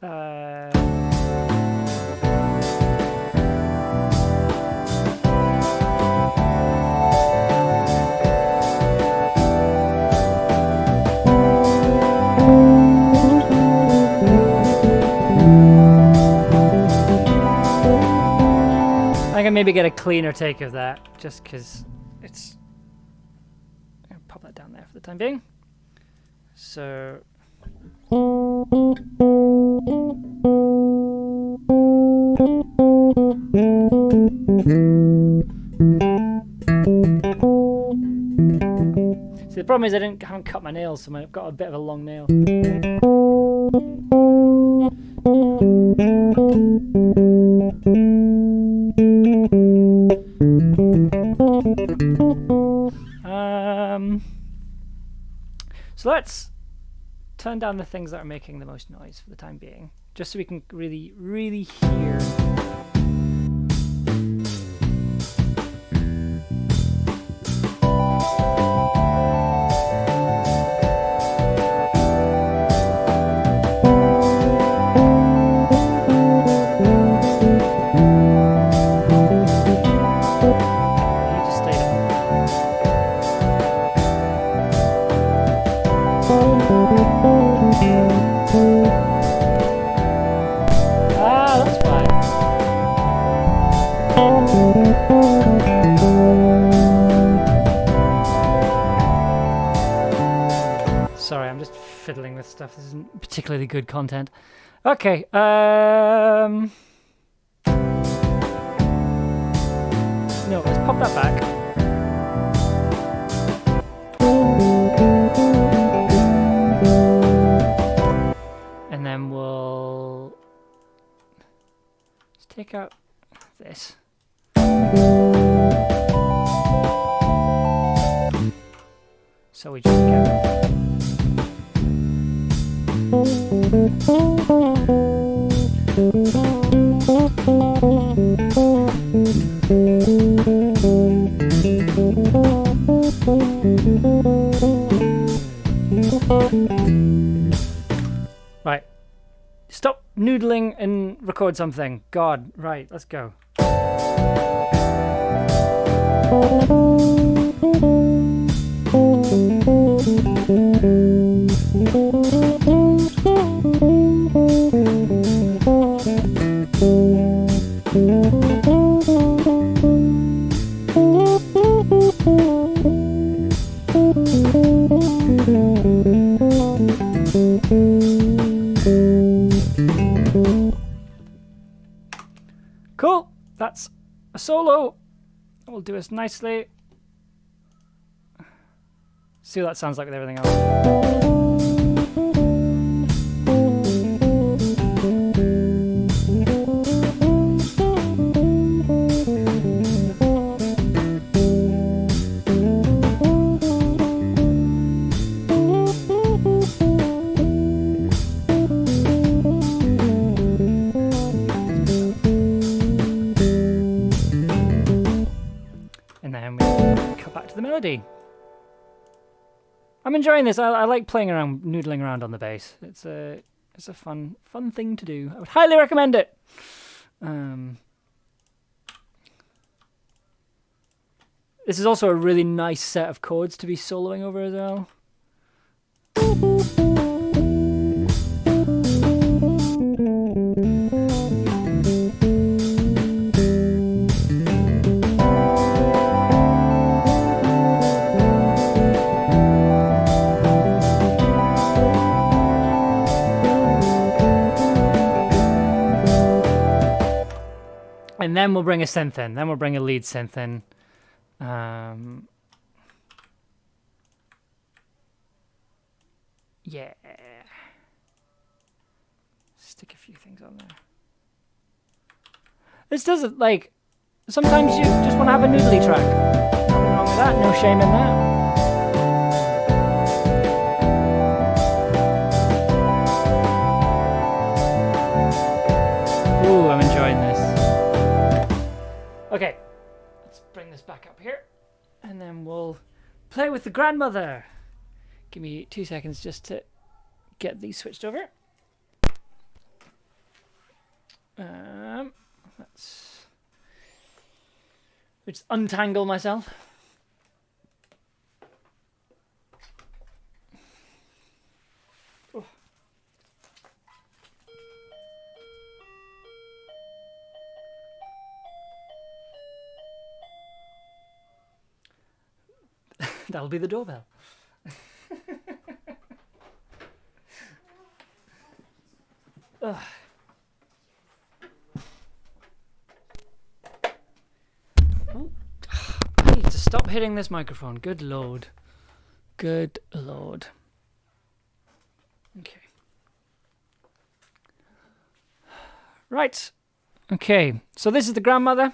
I can maybe get a cleaner take of that, just because it's... I'm going to pop that down there for the time being. So... See, the problem is I haven't cut my nails, so I've got a bit of a long nail. So let's turn down the things that are making the most noise for the time being, just so we can really, really hear. Sorry, I'm just fiddling with stuff. This isn't particularly good content. Okay, no, let's pop that back. And then we'll just take out this. So we just get... Right. Stop noodling and record something. God, right, let's go. Cool, that's a solo. We'll do this nicely. See what that sounds like with everything else. And then we cut back to the melody. I'm enjoying this. I like playing around, noodling around on the bass. It's a fun thing to do. I would highly recommend it. This is also a really nice set of chords to be soloing over as well. And then we'll bring a synth in. Then we'll bring a lead synth in. Yeah. Stick a few things on there. This doesn't, like, sometimes you just want to have a noodly track. Nothing wrong with that. No shame in that. Ooh, I'm enjoying this. Okay, let's bring this back up here, and then we'll play with the grandmother. Give me 2 seconds just to get these switched over. Let's just untangle myself. Oh. That'll be the doorbell. Ugh. Oh. I need to stop hitting this microphone. Good lord. Good lord. Okay. Right. Okay. So this is the grandmother.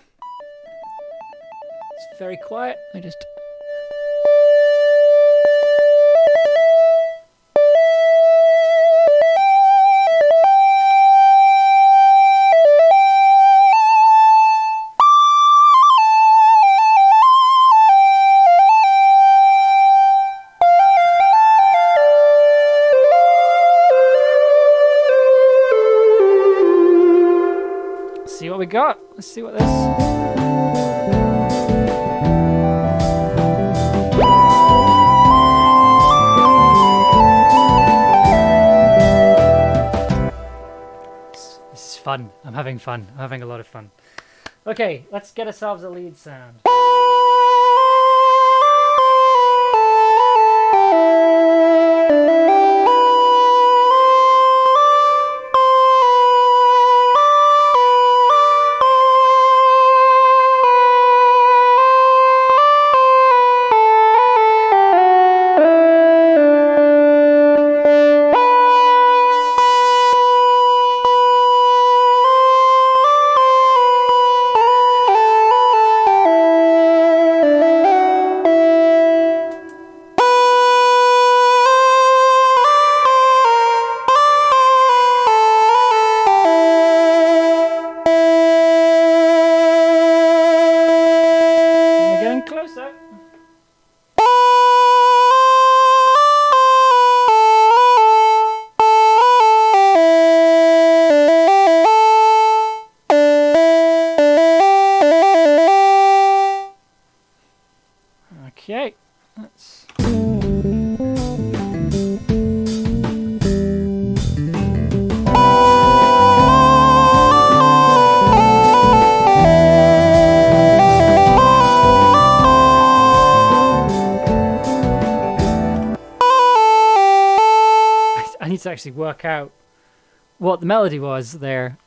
It's very quiet. I just... see what we got. Let's see what this... This is fun. I'm having fun. I'm having a lot of fun. Okay, let's get ourselves a lead sound. Okay, let's... I need to actually work out what the melody was there.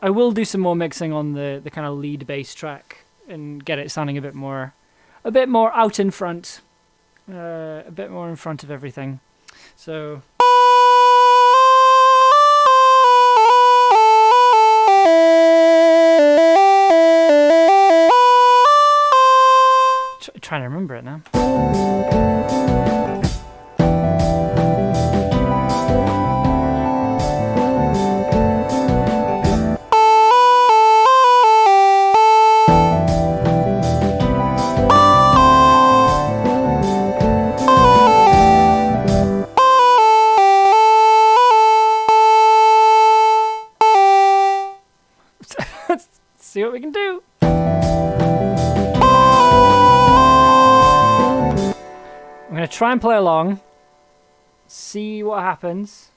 I will do some more mixing on the kind of lead bass track and get it sounding a bit more out in front, a bit more in front of everything. So. Trying to remember it now. Let's see what we can do. I'm going to try and play along, see what happens.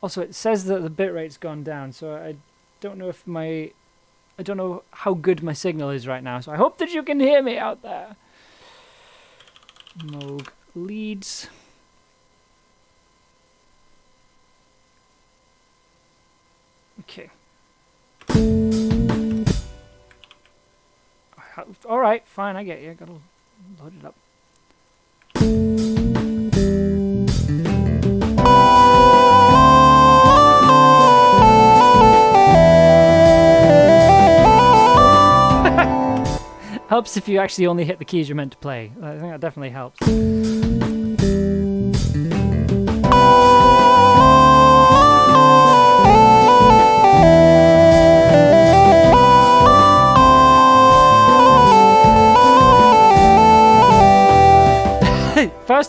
Also, it says that the bitrate's gone down, so I don't know if I don't know how good my signal is right now, so I hope that you can hear me out there. Moog leads. Okay. All right, fine, I get you. Gotta load it up. Helps if you actually only hit the keys you're meant to play. I think that definitely helps.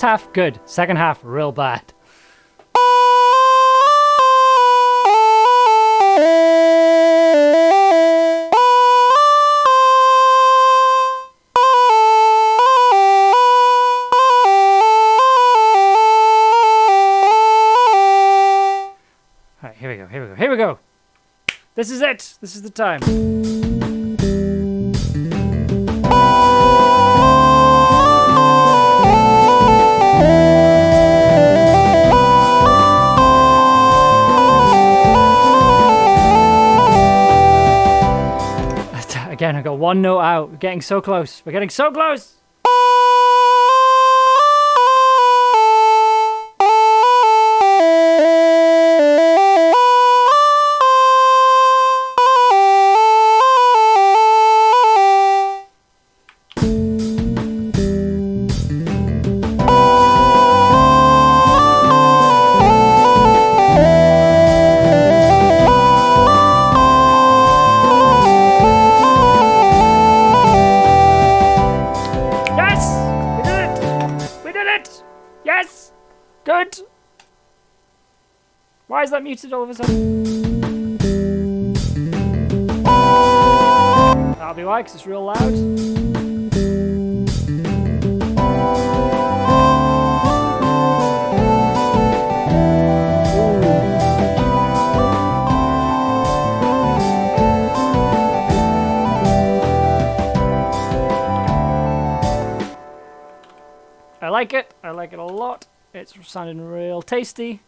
First half, good. Second half, real bad. Alright, here we go, here we go, here we go! This is it! This is the time. Again, I got one note out. We're getting so close. We're getting so close! Good! Why is that muted all of a sudden? That'll be why, because it's real loud. I like it. I like it a lot. It's sounding real tasty.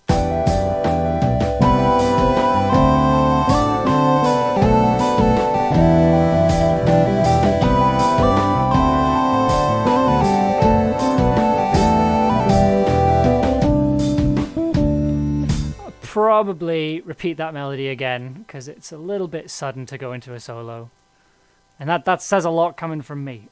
I'll probably repeat that melody again because it's a little bit sudden to go into a solo. And that says a lot coming from me.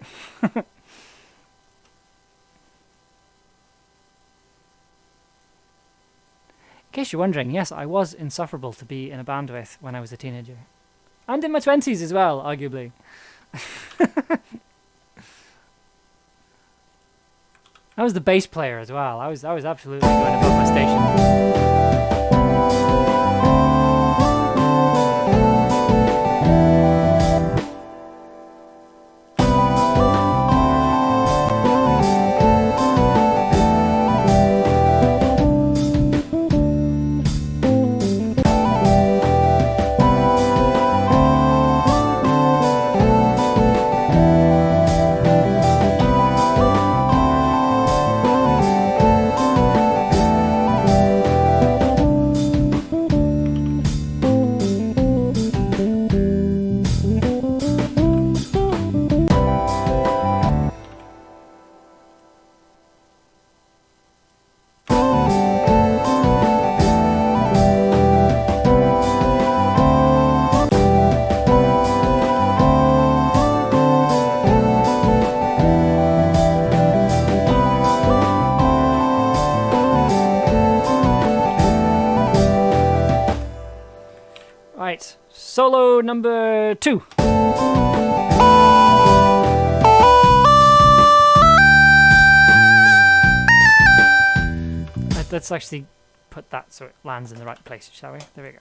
In case you're wondering, yes, I was insufferable to be in a band with when I was a teenager. And in my 20s as well, arguably. I was the bass player as well. I was absolutely going above my station. Right, solo number 2. Let's actually put that so it lands in the right place, shall we? There we go.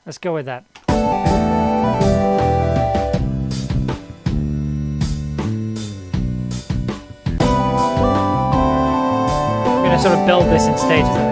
Let's go with that. I'm going to sort of build this in stages, I think.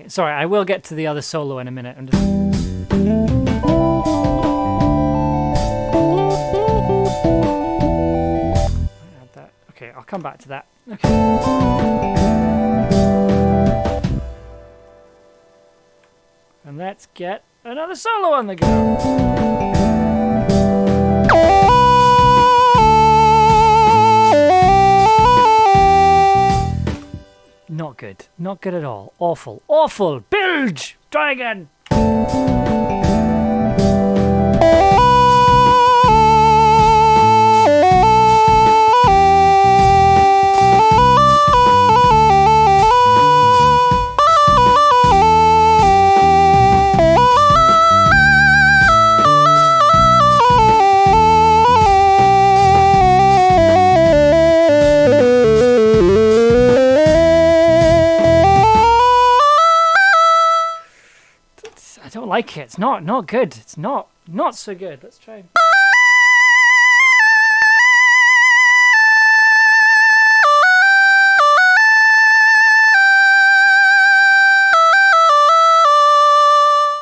Sorry, I will get to the other solo in a minute. I'm just... add that. Okay, I'll come back to that. Okay. And let's get another solo on the go. Not good. Not good at all. Awful. Awful. Bilge! Try again. I don't like it. It's not good. It's not so good. Let's try.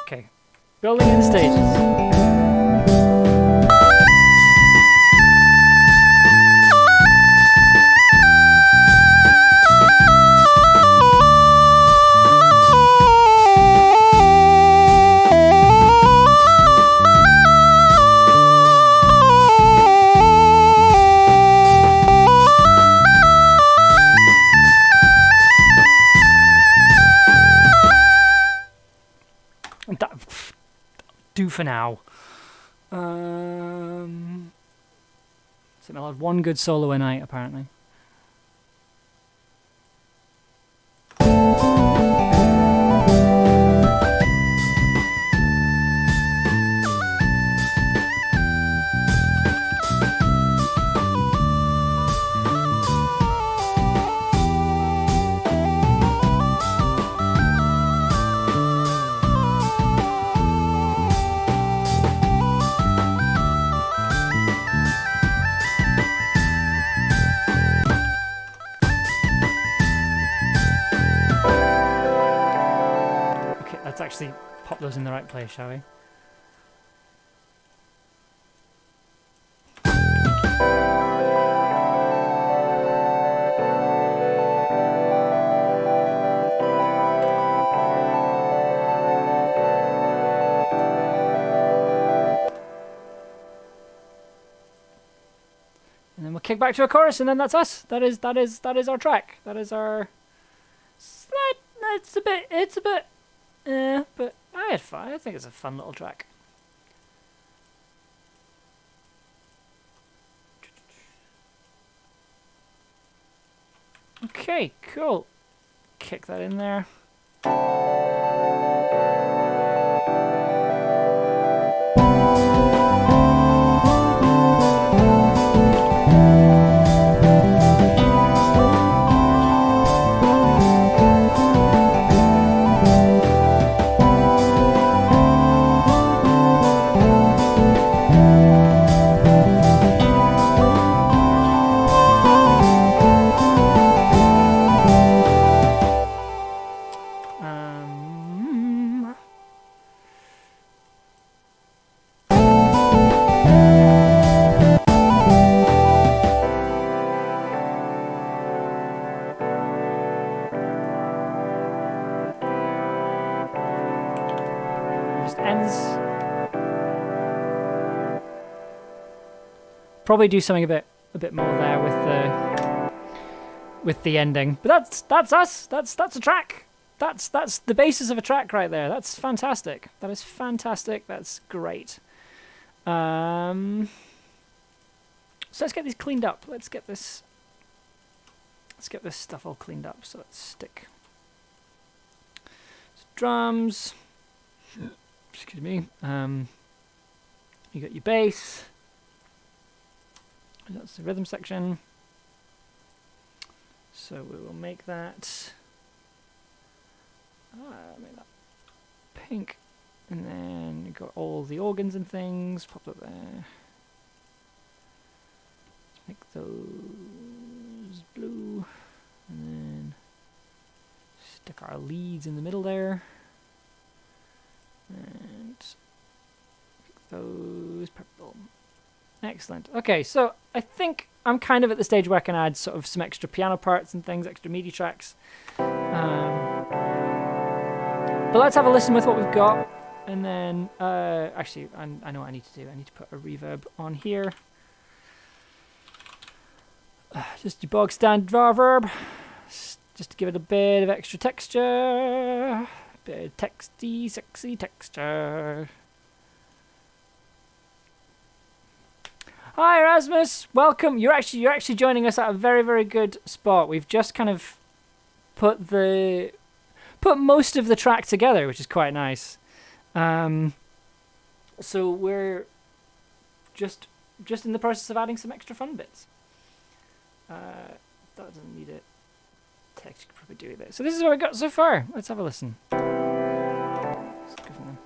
Okay. Building in stages. Do for now. So I'll have one good solo a night, apparently. Let's actually pop those in the right place, shall we? And then we'll kick back to a chorus, and then that's us. That is our track. That is our. It's a bit. Yeah, but I had fun. I think it's a fun little track. Okay, cool. Kick that in there. Probably do something a bit more there with the ending. But that's us. That's a track. That's the basis of a track right there. That's fantastic. That is fantastic. That's great. So let's get these cleaned up. Let's get this stuff all cleaned up. So let's stick drums. Excuse me. You got your bass. That's the rhythm section. So we will make that. Make that pink, and then you got all the organs and things. Pop that there. Let's make those blue, and then Stick our leads in the middle there. And those purple. Excellent. Okay, so I think I'm kind of at the stage where I can add sort of some extra piano parts and things, extra MIDI tracks. But let's have a listen with what we've got. And then, actually, I know what I need to do. I need to put a reverb on here. Just your bog standard reverb. Just to give it a bit of extra texture. Bit of texty, sexy texture. Hi Erasmus, welcome. You're actually joining us at a very, very good spot. We've just kind of put most of the track together, which is quite nice. So we're just in the process of adding some extra fun bits. That doesn't need it. Text could probably do with it. So this is what we got so far. Let's have a listen. Let's go from there.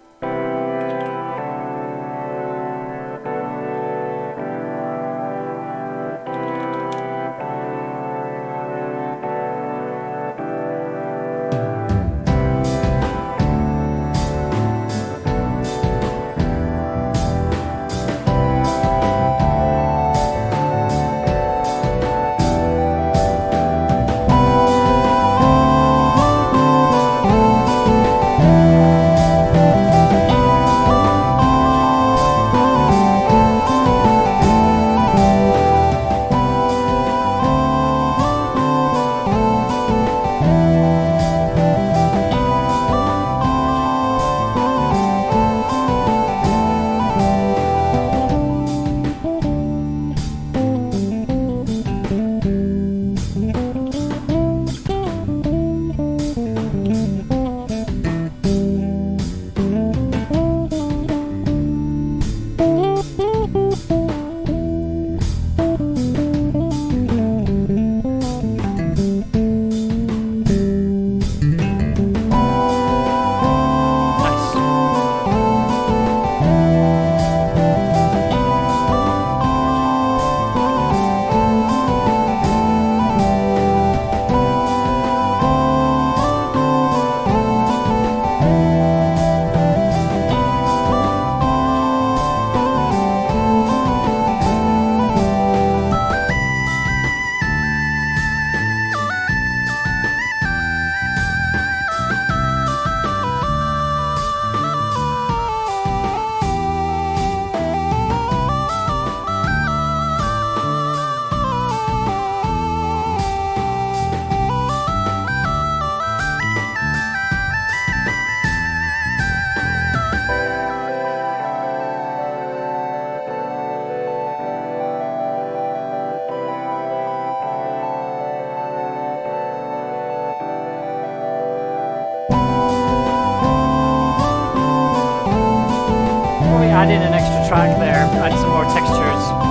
Add in an extra track there, add some more textures.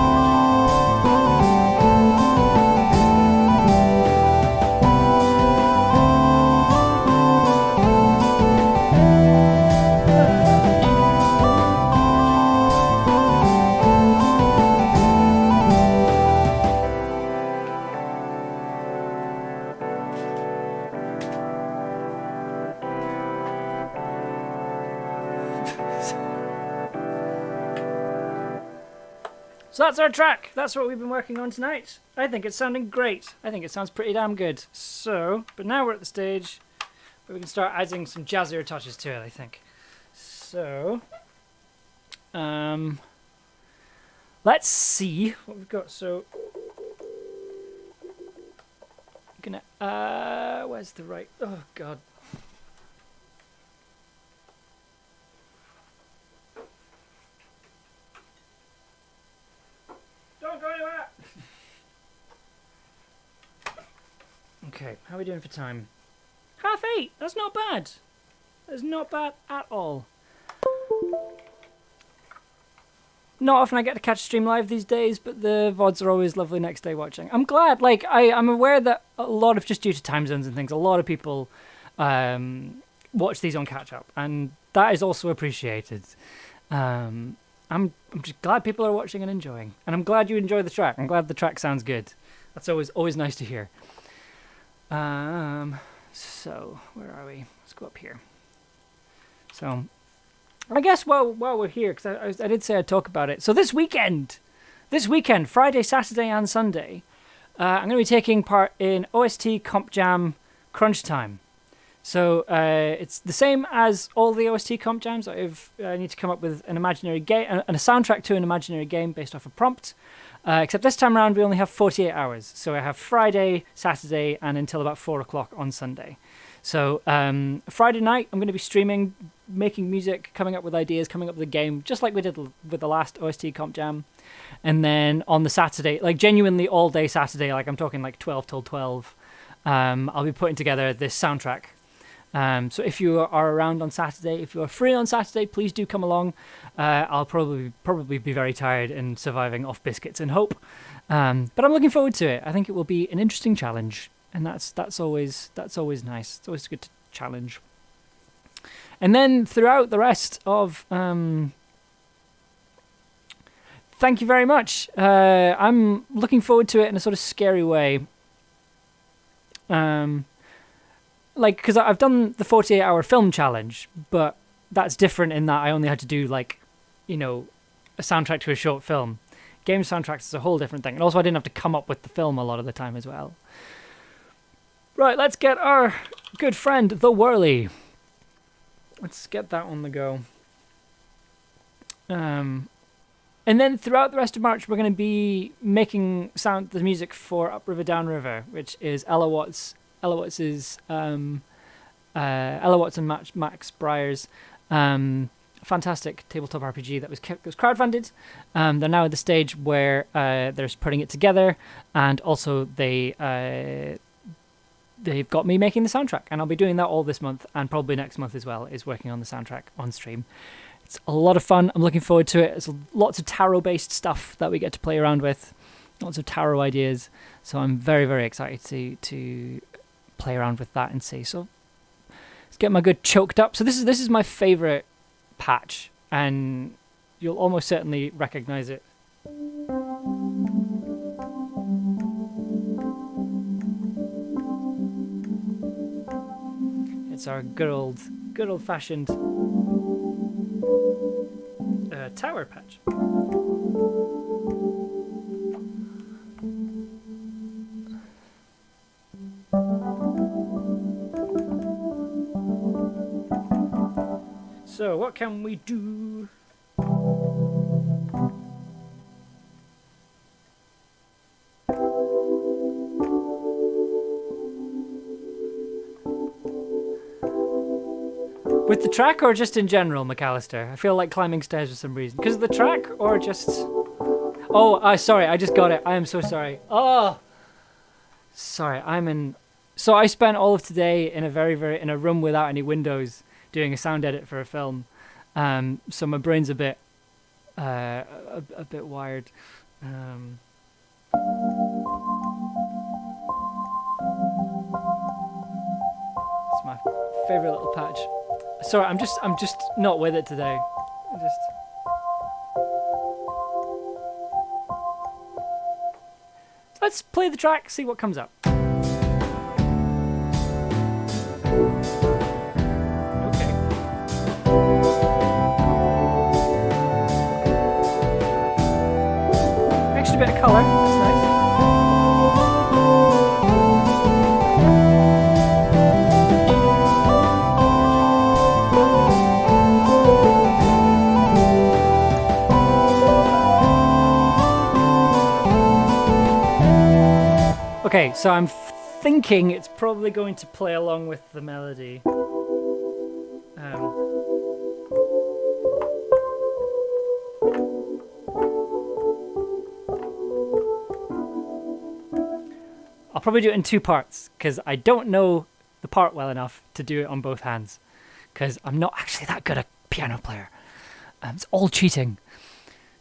So that's our track. That's what we've been working on tonight. I think it's sounding great. I think it sounds pretty damn good. So, but now we're at the stage where we can start adding some jazzier touches to it, I think. So, let's see what we've got. So, I'm gonna, where's the right, oh God. Okay, how are we doing for time? 8:30! That's not bad! That's not bad at all. Not often I get to catch stream live these days, but the VODs are always lovely next day watching. I'm glad, like, I'm aware that a lot of, just due to time zones and things, a lot of people watch these on catch up, and that is also appreciated. I'm just glad people are watching and enjoying, and I'm glad you enjoy the track. I'm glad the track sounds good. That's always nice to hear. So where are we? Let's go up here. So I guess while we're here, because I did say I'd talk about it. So this weekend, Friday, Saturday, and Sunday, I'm going to be taking part in OST Comp Jam Crunchtime. So it's the same as all the OST Comp Jams. I need to come up with an imaginary game and a soundtrack to an imaginary game based off a prompt. Except this time around we only have 48 hours. So I have Friday, Saturday, and until about 4 o'clock on Sunday. So Friday night I'm going to be streaming, making music, coming up with ideas, coming up with a game, just like we did with the last OST Comp Jam. And then on the Saturday, like genuinely all day Saturday, like I'm talking like 12 till 12, I'll be putting together this soundtrack. So if you are around on Saturday, if you are free on Saturday, please do come along. I'll probably be very tired and surviving off biscuits and hope. But I'm looking forward to it. I think it will be an interesting challenge, and that's always nice. It's always good to challenge. And then throughout the rest of thank you very much. I'm looking forward to it in a sort of scary way. Like, because I've done the 48-hour film challenge, but that's different in that I only had to do, like, you know, a soundtrack to a short film. Game soundtracks is a whole different thing. And also I didn't have to come up with the film a lot of the time as well. Right, let's get our good friend, The Whirly. Let's get that on the go. And then throughout the rest of March, we're going to be making the music for Upriver Downriver, which is Ella Watts' Ella Watts and Max Breyer's fantastic tabletop RPG that was crowdfunded. They're now at the stage where they're putting it together, and also they've got me making the soundtrack, and I'll be doing that all this month, and probably next month as well, is working on the soundtrack on stream. It's a lot of fun. I'm looking forward to it. There's lots of tarot-based stuff that we get to play around with, lots of tarot ideas, so I'm very, very excited to play around with that and see. So let's get my good choked up. So this is my favorite patch, and you'll almost certainly recognize it. It's our good old fashioned tower patch. So what can we do? With the track or just in general, McAllister? I feel like climbing stairs for some reason. Because of the track or just... Oh, sorry, I just got it. I am so sorry. Oh! Sorry, So I spent all of today in in a room without any windows, doing a sound edit for a film, so my brain's a bit wired. It's my favorite little patch. Sorry, I'm just not with it today. Let's play the track, see what comes up. Extra bit of colour, that's nice. Okay, so I'm thinking it's probably going to play along with the melody. I'll probably do it in two parts, because I don't know the part well enough to do it on both hands, because I'm not actually that good a piano player. It's all cheating.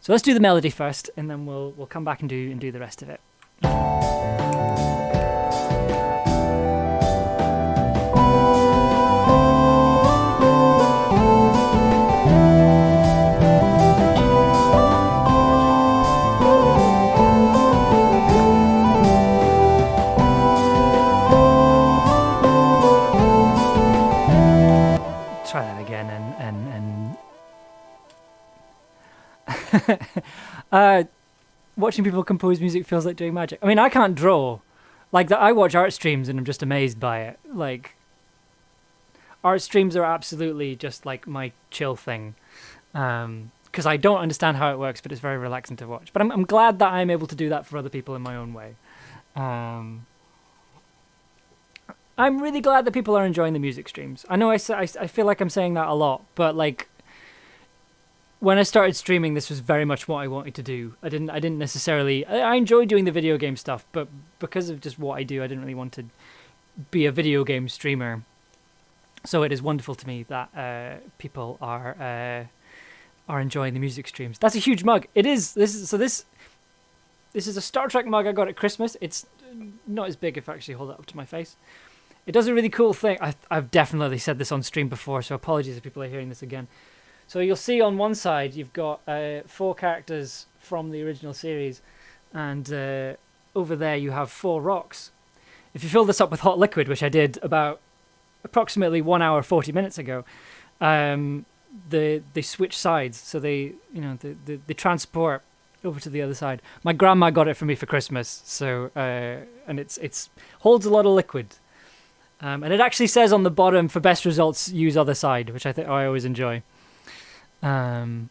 So let's do the melody first, and then we'll come back and do the rest of it. Watching people compose music feels like doing magic. I mean, I can't draw. Like, I watch art streams and I'm just amazed by it. Like, art streams are absolutely just like my chill thing. Because I don't understand how it works, but it's very relaxing to watch. But I'm glad that I'm able to do that for other people in my own way. I'm really glad that people are enjoying the music streams. I know I feel like I'm saying that a lot, but like when I started streaming, this was very much what I wanted to do. I didn't necessarily. I enjoy doing the video game stuff, but because of just what I do, I didn't really want to be a video game streamer. So it is wonderful to me that people are enjoying the music streams. That's a huge mug. It is. This is a Star Trek mug I got at Christmas. It's not as big if I actually hold it up to my face. It does a really cool thing. I've definitely said this on stream before, so apologies if people are hearing this again. So you'll see on one side you've got 4 characters from the original series, and over there you have 4 rocks. If you fill this up with hot liquid, which I did about approximately 1 hour 40 minutes ago, they switch sides, so they transport over to the other side. My grandma got it for me for Christmas, so and it's holds a lot of liquid, and it actually says on the bottom, for best results use other side, which I always enjoy. But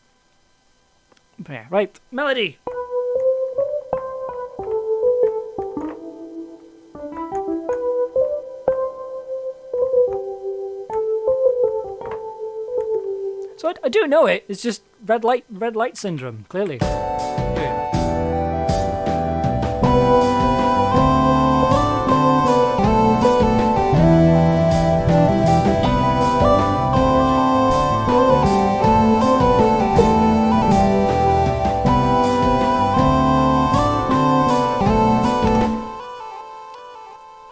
yeah, right, melody. So I do know it. It's just red light syndrome, clearly.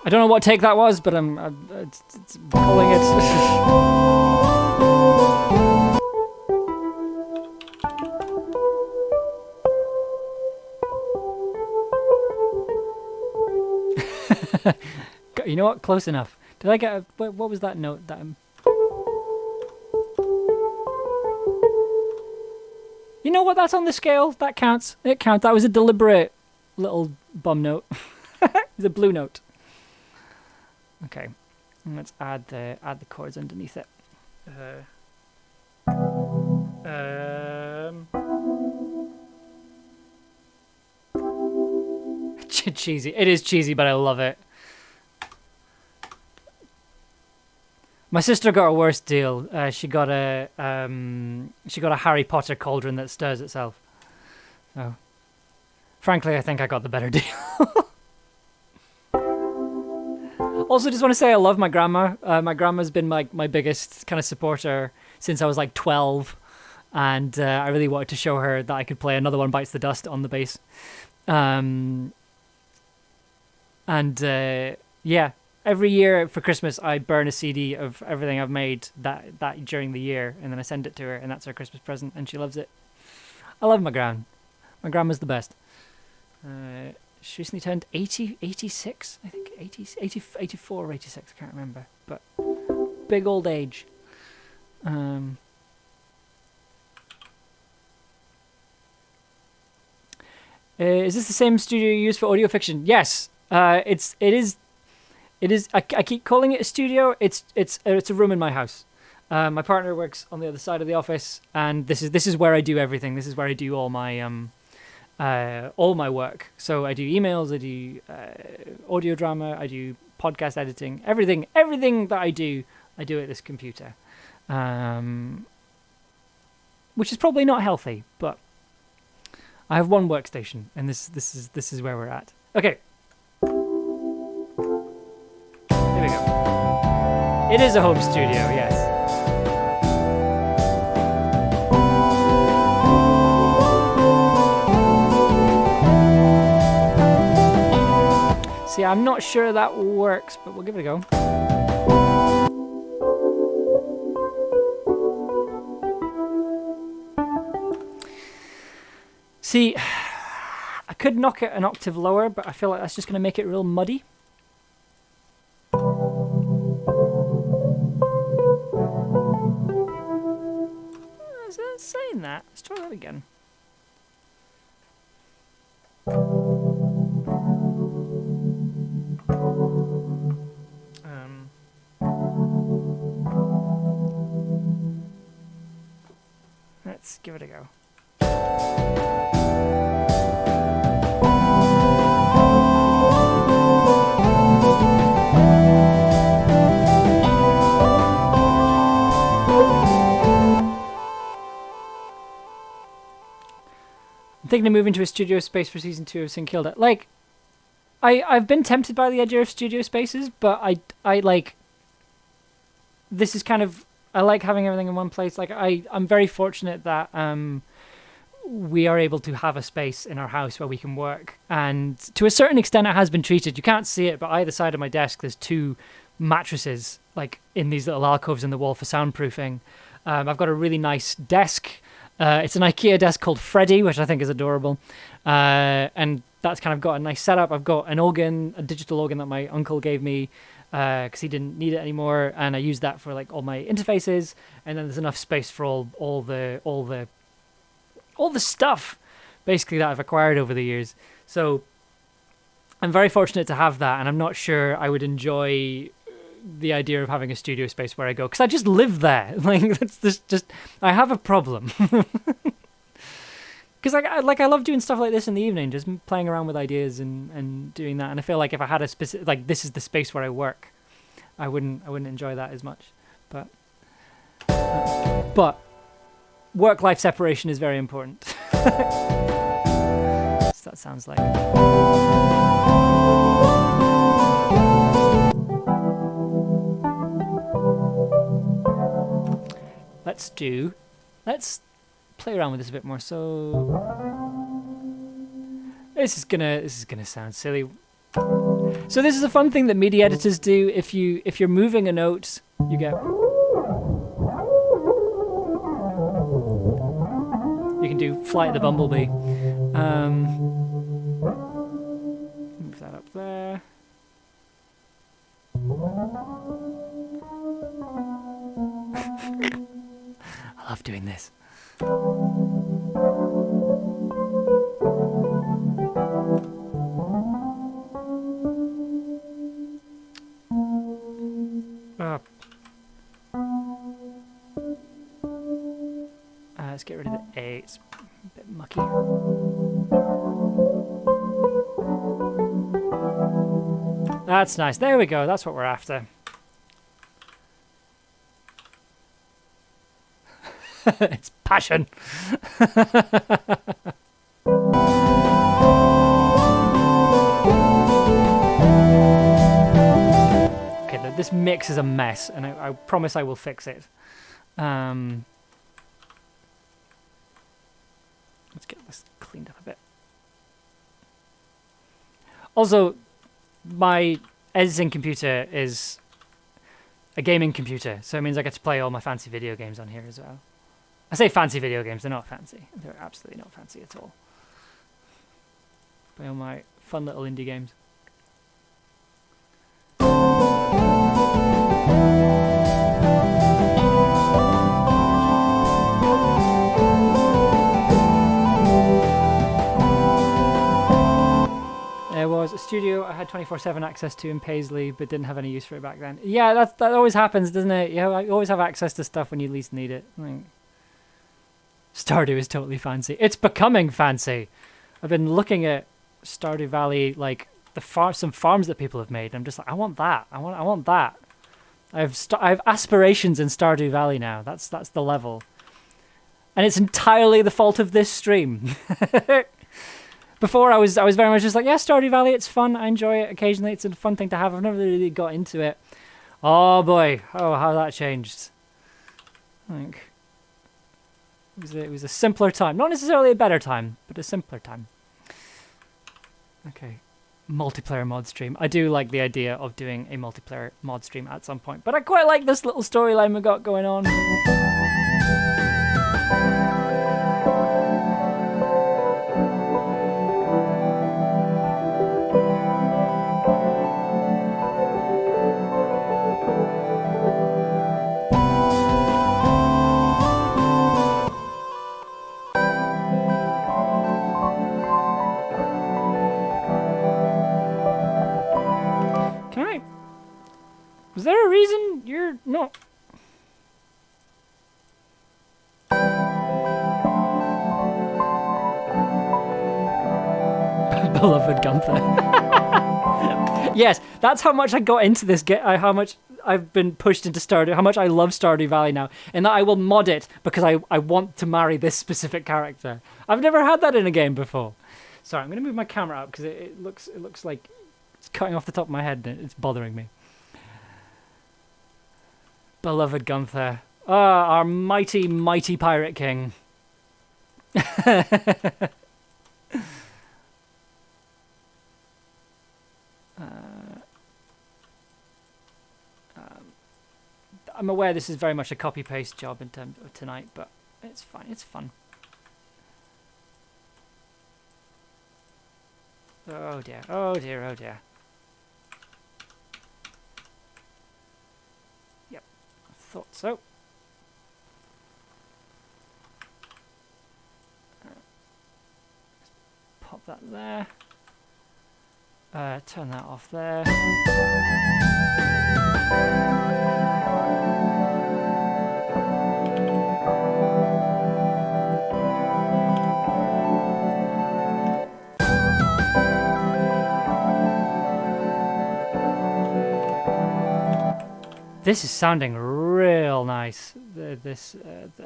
I don't know what take that was, but I'm calling it. You know what? Close enough. Did I get what was that note that You know what? That's on the scale. That counts. It counts. That was a deliberate little bum note. It's a blue note. Okay. And let's add the chords underneath it. Cheesy. It is cheesy, but I love it. My sister got a worse deal. She got a Harry Potter cauldron that stirs itself. So, frankly, I think I got the better deal. Also, just want to say I love my grandma. My grandma's been my biggest kind of supporter since I was like 12, and I really wanted to show her that I could play Another One Bites the Dust on the bass. Yeah, every year for Christmas I burn a CD of everything I've made that during the year, and then I send it to her, and that's her Christmas present, and she loves it. I love my gran. My grandma's the best. She recently turned 86, I think, 84 or 86, I can't remember, but big old age. Is this the same studio you use for audio fiction? Yes. It is. I keep calling it a studio. It's a room in my house. My partner works on the other side of the office, and this is where I do everything. This is where I do all my work. So I do emails, I do audio drama, I do podcast editing, everything that I do at this computer, which is probably not healthy, but I have one workstation, and this is where we're at. Okay. Here we go. It is a home studio, yes. See, I'm not sure that works, but we'll give it a go. See, I could knock it an octave lower, but I feel like that's just going to make it real muddy. Is it saying that? Let's try that again. Let's give it a go. I'm thinking of moving to a studio space for season 2 of Sin Kilda. Like, I've been tempted by the idea of studio spaces, but I like, this is kind of, I like having everything in one place. Like, I'm very fortunate that we are able to have a space in our house where we can work, and to a certain extent it has been treated. You can't see it, but either side of my desk there's 2 mattresses, like, in these little alcoves in the wall for soundproofing. I've got a really nice desk. It's an IKEA desk called Freddy, which I think is adorable. And that's kind of got a nice setup. I've got an organ, a digital organ that my uncle gave me because he didn't need it anymore, and I use that for like all my interfaces. And then there's enough space for all the stuff, basically, that I've acquired over the years. So I'm very fortunate to have that, and I'm not sure I would enjoy the idea of having a studio space where I go, because I just live there. Like, that's just I have a problem. Because I love doing stuff like this in the evening, just playing around with ideas and doing that. And I feel like if I had a specific, like, this is the space where I work, I wouldn't enjoy that as much. But work-life separation is very important. So that sounds like. Let's play around with this a bit more. So this is gonna sound silly. So this is a fun thing that MIDI editors do. If you're moving a note, you get. You can do Flight of the Bumblebee. Move that up there. I love doing this. Let's get rid of the A. It's a bit mucky. That's nice. There we go. That's what we're after. It's passion. Okay, this mix is a mess, and I promise I will fix it. Let's get this cleaned up a bit. Also, my editing computer is a gaming computer, so it means I get to play all my fancy video games on here as well. I say fancy video games, they're not fancy. They're absolutely not fancy at all. Play all my fun little indie games. There was a studio I had 24/7 access to in Paisley, but didn't have any use for it back then. Yeah, that always happens, doesn't it? You always have access to stuff when you least need it. Like, Stardew is totally fancy. It's becoming fancy. I've been looking at Stardew Valley, like some farms that people have made. I'm just like, I want that. I want that. I have aspirations in Stardew Valley now. That's the level, and it's entirely the fault of this stream. Before I was very much just like, yeah, Stardew Valley, it's fun. I enjoy it occasionally. It's a fun thing to have. I've never really got into it. Oh boy, how that changed. Like, it was a simpler time. Not necessarily a better time, but a simpler time. Okay, multiplayer mod stream. I do like the idea of doing a multiplayer mod stream at some point, but I quite like this little storyline we got going on. Was there a reason you're not? Beloved Gunther. Yes, that's how much I got into this. How much I've been pushed into Stardew. How much I love Stardew Valley now, and that I will mod it because I want to marry this specific character. I've never had that in a game before. Sorry, I'm going to move my camera up because it looks like it's cutting off the top of my head and it's bothering me. Beloved Gunther. Ah, our mighty, mighty Pirate King. I'm aware this is very much a copy-paste job in terms of tonight, but it's fine. It's fun. Oh dear, oh dear, oh dear. Yep, I thought so. Pop that there. Turn that off there. This is sounding real nice. Let's get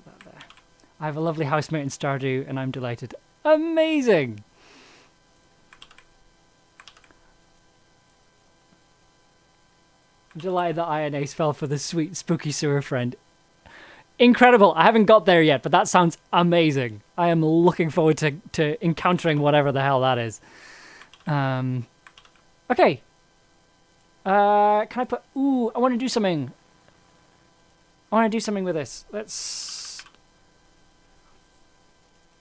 that there. I have a lovely housemate in Stardew, and I'm delighted. Amazing! I'm delighted that Iron Ace fell for the sweet, spooky sewer friend. Incredible! I haven't got there yet, but that sounds amazing. I am looking forward to encountering whatever the hell that is. Okay. Can I put... Ooh, I want to do something. I want to do something with this. Let's...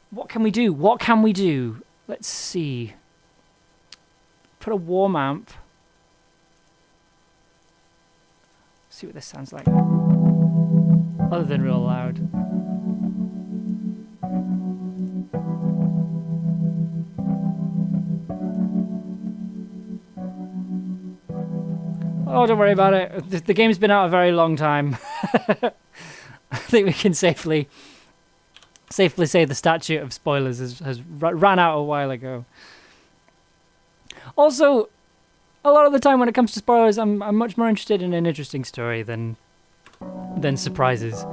What can we do? What can we do? Let's see. Put a Warmup. See what this sounds like. Other than real loud. Oh, don't worry about it. The game's been out a very long time. I think we can safely say the statute of spoilers has ran out a while ago. Also, a lot of the time when it comes to spoilers, I'm much more interested in an interesting story than surprises.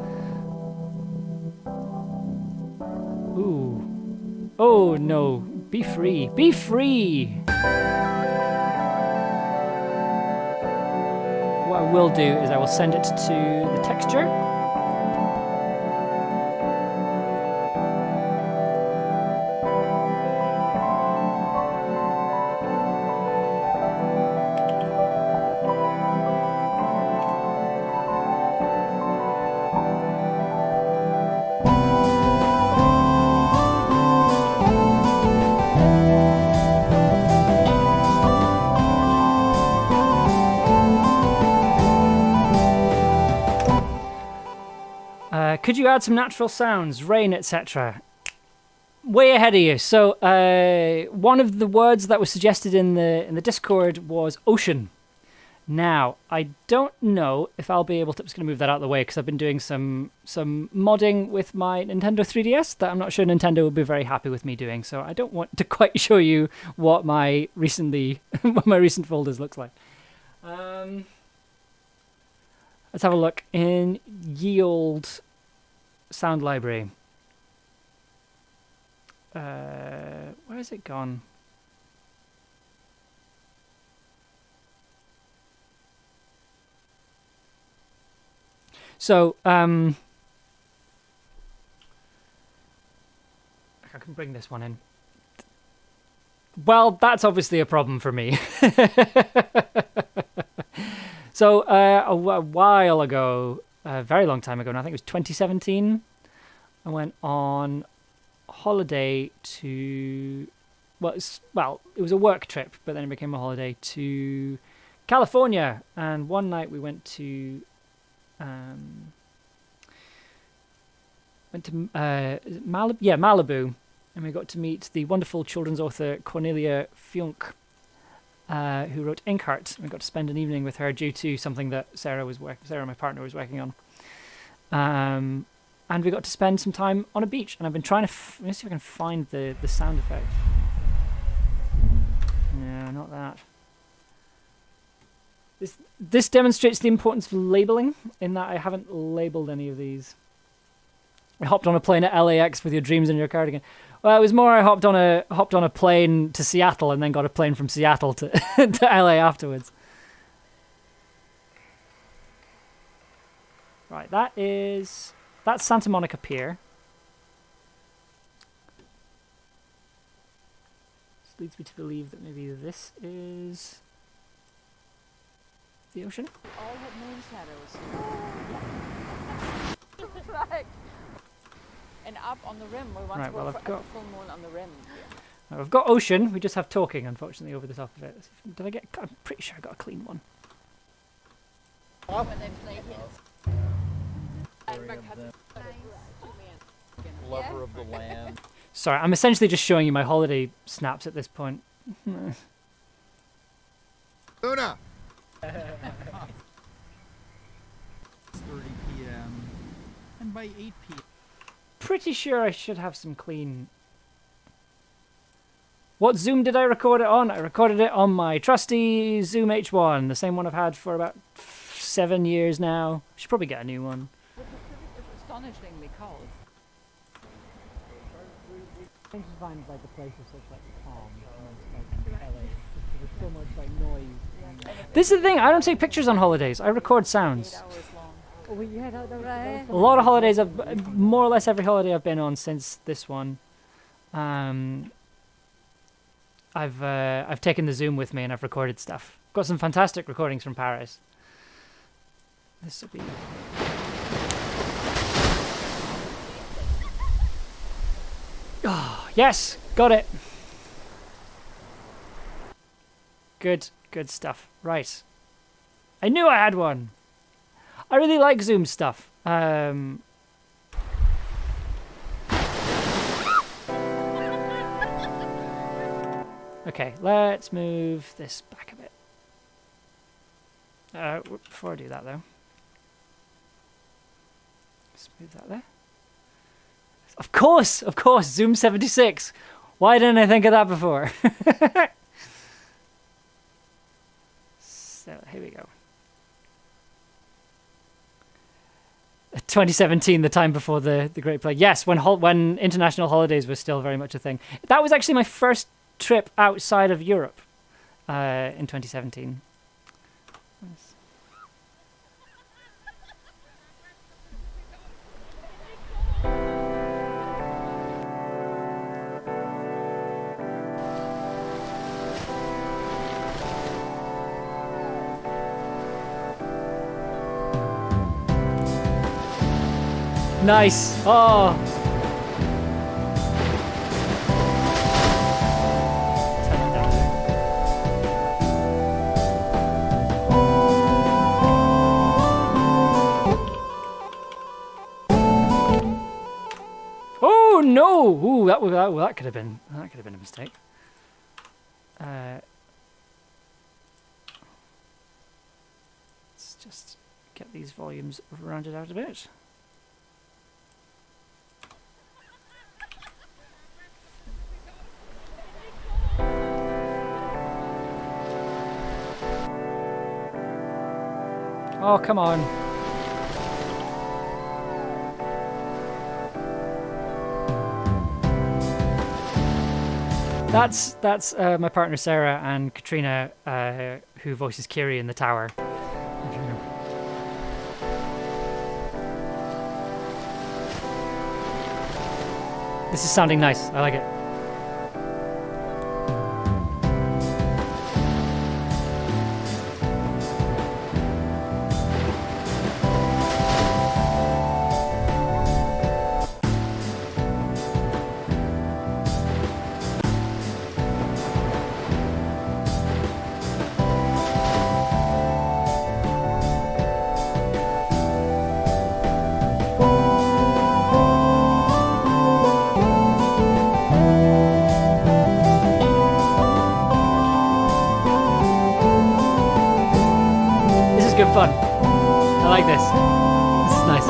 Ooh. Oh no. Be free. Be free! What I will do is I will send it to the texture. Could you add some natural sounds, rain, etc.? Way ahead of you. So one of the words that was suggested in the Discord was ocean. Now, I don't know if I'll be able to... I'm just going to move that out of the way because I've been doing some modding with my Nintendo 3DS that I'm not sure Nintendo will be very happy with me doing. So I don't want to quite show you what my what my recent folders looks like. Let's have a look in ye olde sound library. Where has it gone? So, I can bring this one in. Well, that's obviously a problem for me. So, a while ago, a very long time ago, and I think it was 2017, I went on holiday to... Well, it was a work trip, but then it became a holiday to California. And one night we went to... Malibu, and we got to meet the wonderful children's author Cornelia Funk, who wrote Inkheart. We got to spend an evening with her due to something that Sarah, my partner, was working on. and we got to spend some time on a beach. And I've been trying to let me see if I can find the sound effect. No, not that. This demonstrates the importance of labeling, in that I haven't labeled any of these. I hopped on a plane at LAX with your dreams in your cardigan. Well, it was more I hopped on a plane to Seattle and then got a plane from Seattle to to LA afterwards. Right, that's Santa Monica Pier. This leads me to believe that maybe this is the ocean.
All had moon shadows. Right. And up on the rim, we want to go for a full moon on the rim.
Now, we've got ocean, we just have talking, unfortunately, over the top of it. I'm pretty sure I got a clean one.
When they play hits.
Lover of the land.
Sorry, I'm essentially just showing you my holiday snaps at this point.
Una! 30 p.m. And by 8 p.m.
Pretty sure I should have some clean... What Zoom did I record it on? I recorded it on my trusty Zoom H1, the same one I've had for about 7 years now. Should probably get a new one.
But it's astonishingly cold.
I just find like the place is such like calm, like LA. There's so much like noise. This is the thing. I don't take pictures on holidays. I record sounds.
8 hours long.
Oh, well, yeah, that
Right.
a lot of holidays. More or less every holiday I've been on since this one. I've taken the Zoom with me and I've recorded stuff. Got some fantastic recordings from Paris. This will be. Oh, yes, got it. Good stuff. Right. I knew I had one. I really like Zoom stuff. Okay, let's move this back a bit. Before I do that, though. Let's move that there. Of course, Zoom 76. Why didn't I think of that before? So, here we go. 2017, the time before the Great Plague. Yes, when international holidays were still very much a thing. That was actually my first trip outside of Europe in 2017. Nice. Nice. Oh. Oh no! Ooh, that could have been a mistake. Let's just get these volumes rounded out a bit. Oh, come on. That's my partner Sarah and Katrina, who voices Kiri in the tower. This is sounding nice. I like it. Fun. I like this. This is nice.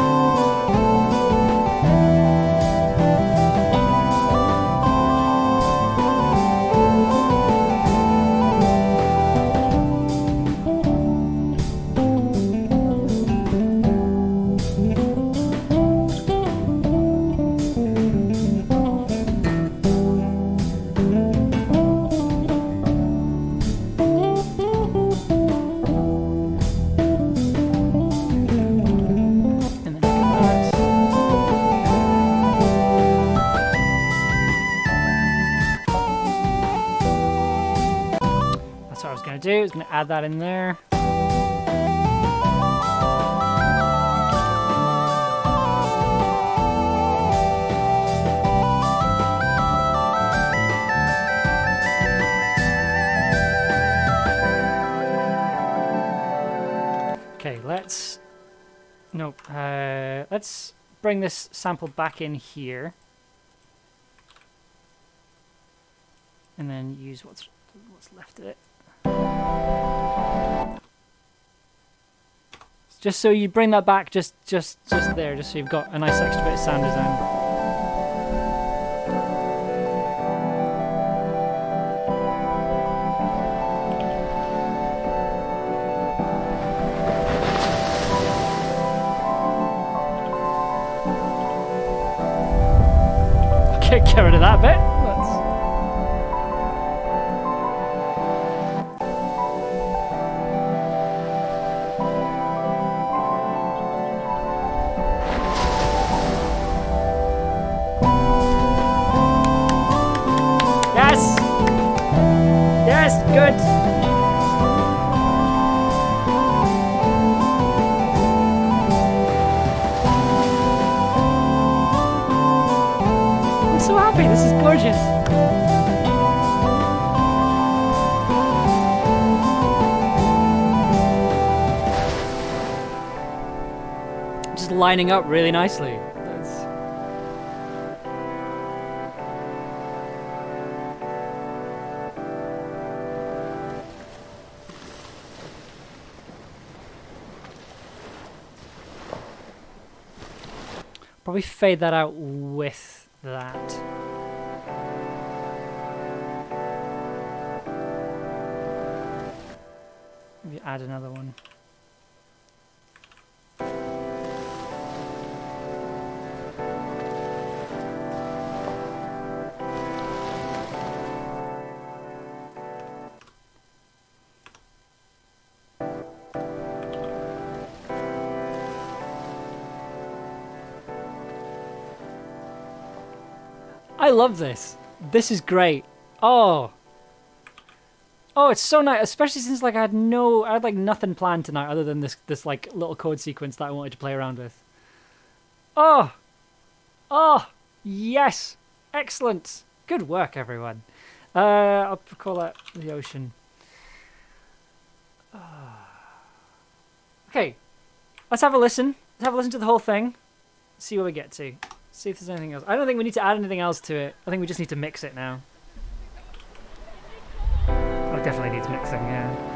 Just gonna add that in there. Okay, let's bring this sample back in here, and then use what's left of it. Just so you bring that back, just there, just so you've got a nice extra bit of sound design. Get rid of that bit. Yes! Yes, good! So happy, this is gorgeous. Just lining up really nicely. Probably fade that out with that. Maybe add another one. I love this. This is great. Oh, it's so nice, especially since like I had like nothing planned tonight other than this like little chord sequence that I wanted to play around with. Oh, yes, excellent. Good work, everyone. I'll call that the ocean. Okay, let's have a listen. Let's have a listen to the whole thing. See where we get to. See if there's anything else. I don't think we need to add anything else to it. I think we just need to mix it now. Oh, definitely needs mixing, yeah.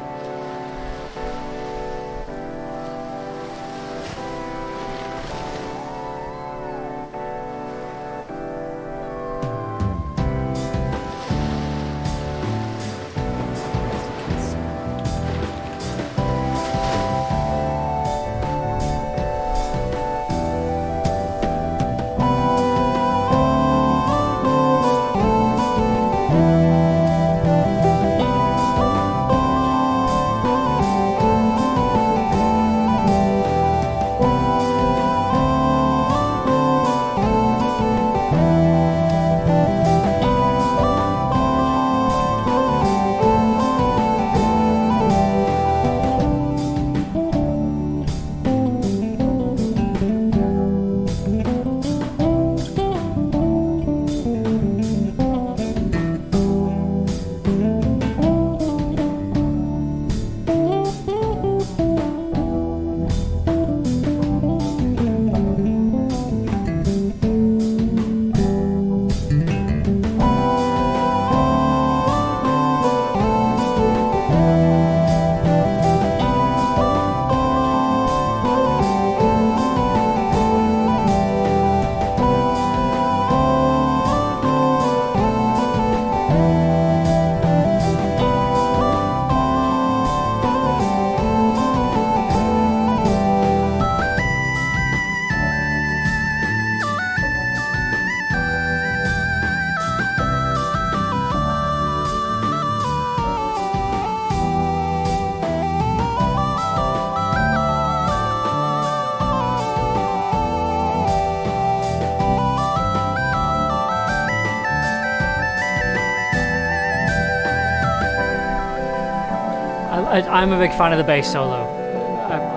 I'm a big fan of the bass solo.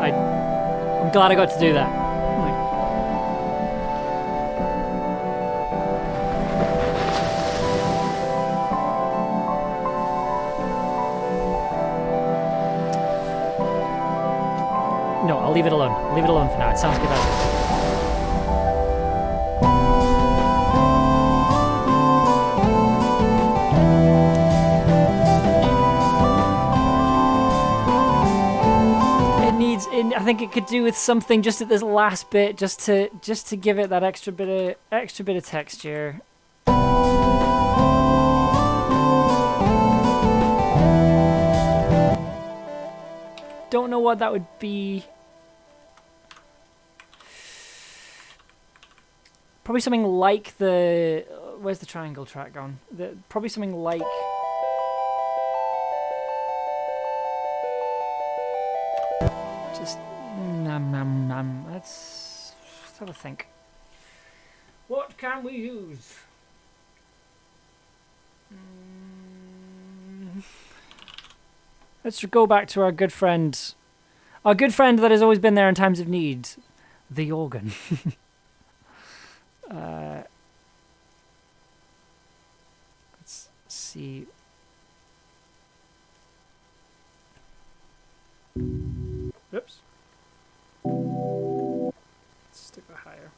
I'm glad I got to do that. No, I'll leave it alone. Leave it alone for now. It sounds good as it. I think it could do with something just at this last bit, just to give it that extra bit of texture. Don't know what that would be. Probably something like the. Where's the triangle track gone? Probably something like. Just nom. Let's have a think. What can we use? Let's go back to our good friend that has always been there in times of need, the organ. Let's see. Oops. Let's stick it higher.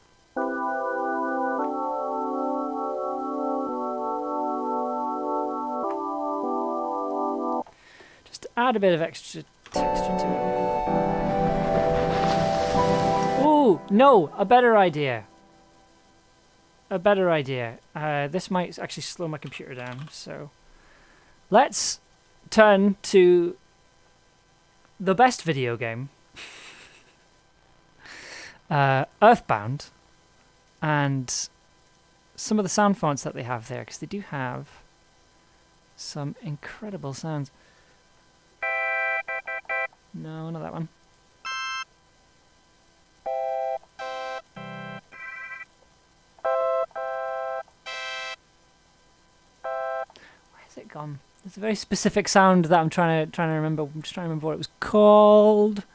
Just to add a bit of extra texture to it. Ooh, no, a better idea. This might actually slow my computer down, so let's turn to the best video game, Earthbound, and some of the sound fonts that they have there, because they do have some incredible sounds. No, not that one. Where has it gone? There's a very specific sound that I'm trying to remember. I'm just trying to remember what it was called.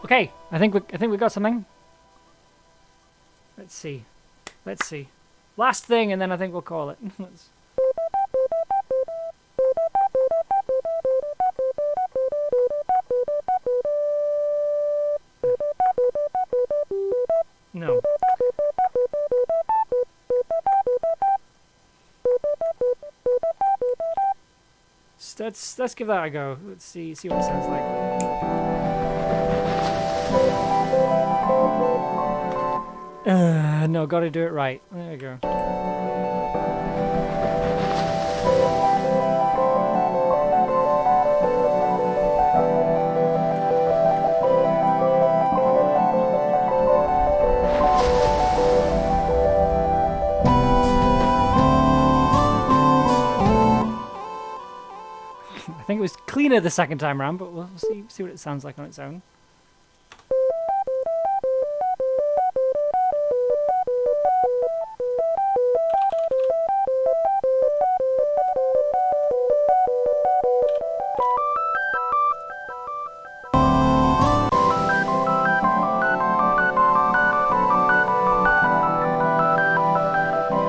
Okay, I think we got something. Let's see. Last thing, and then I think we'll call it. No. Let's give that a go. Let's see what it sounds like. No, gotta do it right. There you go. I think it was cleaner the second time around, but we'll see what it sounds like on its own.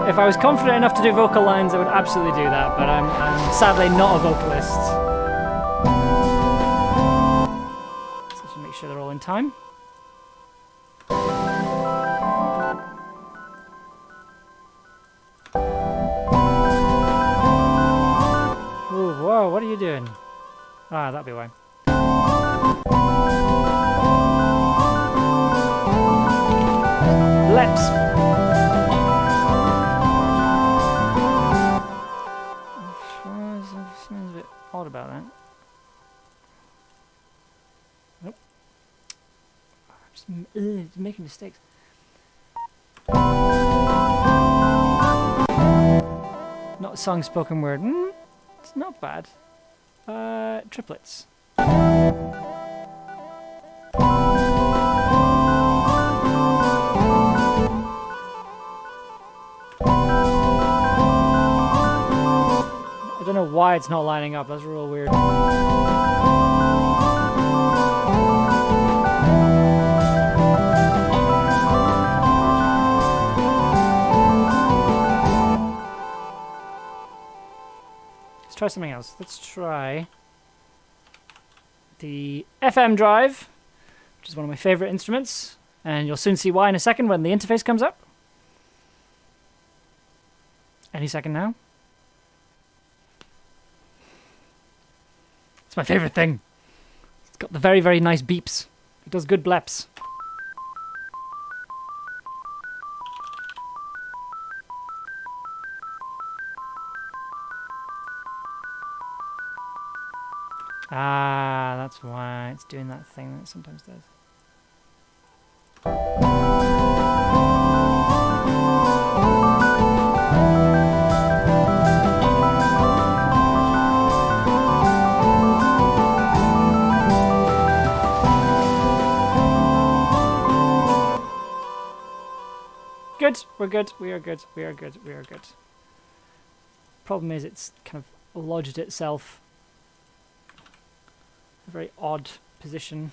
If I was confident enough to do vocal lines, I would absolutely do that, but I'm sadly not a vocalist. So I should make sure they're all in time. Ooh, whoa, what are you doing? Ah, that'll be why. Let's... Something's a bit odd about that. making mistakes. Not a song spoken word. It's not bad. Triplets. I don't know why it's not lining up. That's real weird. Let's try something else. Let's try the FM drive, which is one of my favorite instruments, and you'll soon see why in a second when the interface comes up. Any second now. It's my favorite thing. It's got the very, very nice beeps. It does good bleps. Ah, that's why it's doing that thing that it sometimes does. Good, we're good, we are good, we are good, we are good. Problem is it's kind of lodged itself in a very odd position.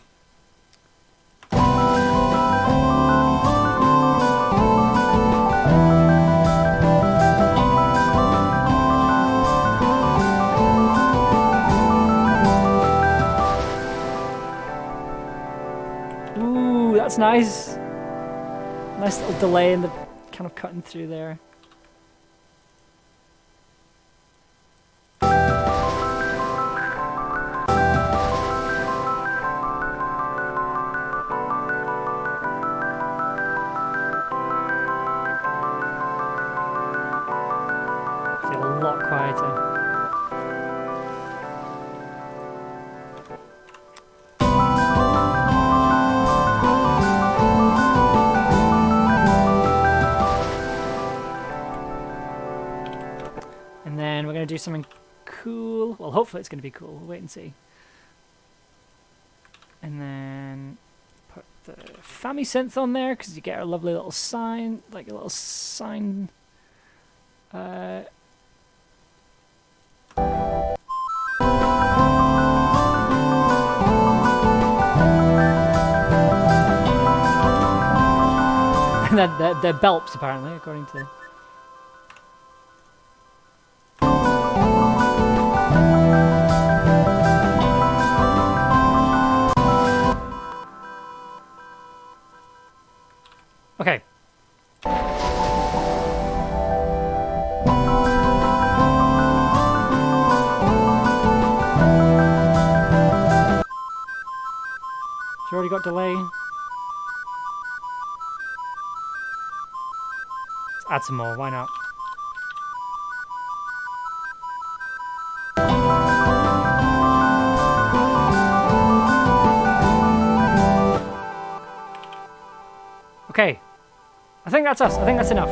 Ooh, that's nice. Nice little delay in the kind of cutting through there. Feel a lot quieter. Do something cool. Well, hopefully it's going to be cool. We'll wait and see. And then put the Fammy synth on there because you get a lovely little sign, like a little sign. And then they're belps apparently, according to. Okay. It's already got delay. Let's add some more, why not? Okay. I think that's us. I think that's enough.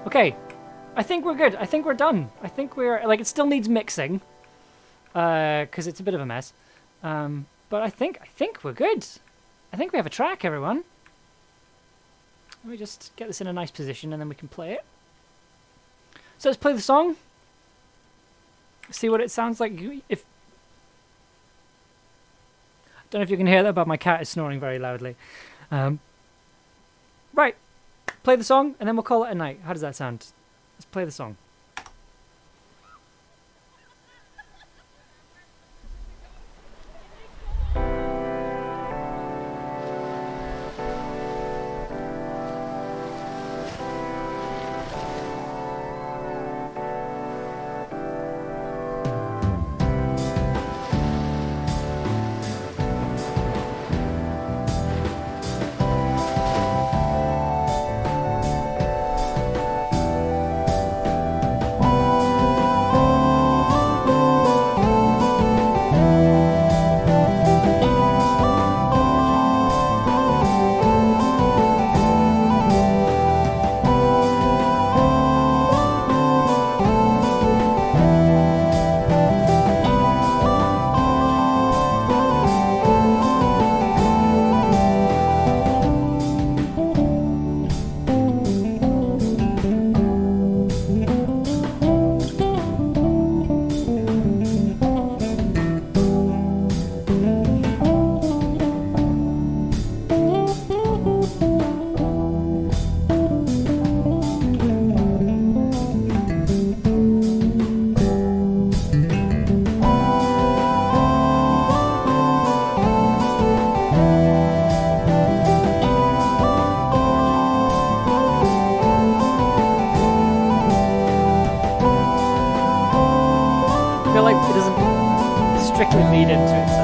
Okay, I think we're good. I think we're done. I think we're, like, it still needs mixing, because it's a bit of a mess. But I think we're good. I think we have a track, everyone. Let me just get this in a nice position and then we can play it. So let's play the song. See what it sounds like. If don't know if you can hear that, but my cat is snoring very loudly. Right. Play the song, and then we'll call it a night. How does that sound? Let's play the song. I feel like it doesn't strictly lead into it. So.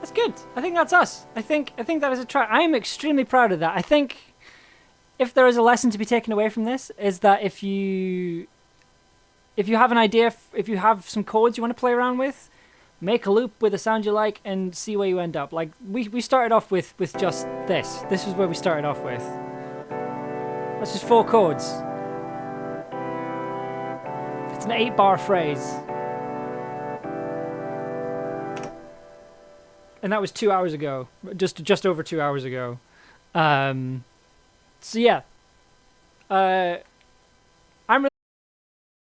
That's good. I think that's us. I think that is a track. I am extremely proud of that. I think if there is a lesson to be taken away from this, is that if you have an idea, if you have some chords you want to play around with, make a loop with a sound you like and see where you end up. Like we started off with just this. This is where we started off with. That's just 4 chords. It's an 8-bar phrase. And that was 2 hours ago, just over 2 hours ago. So yeah,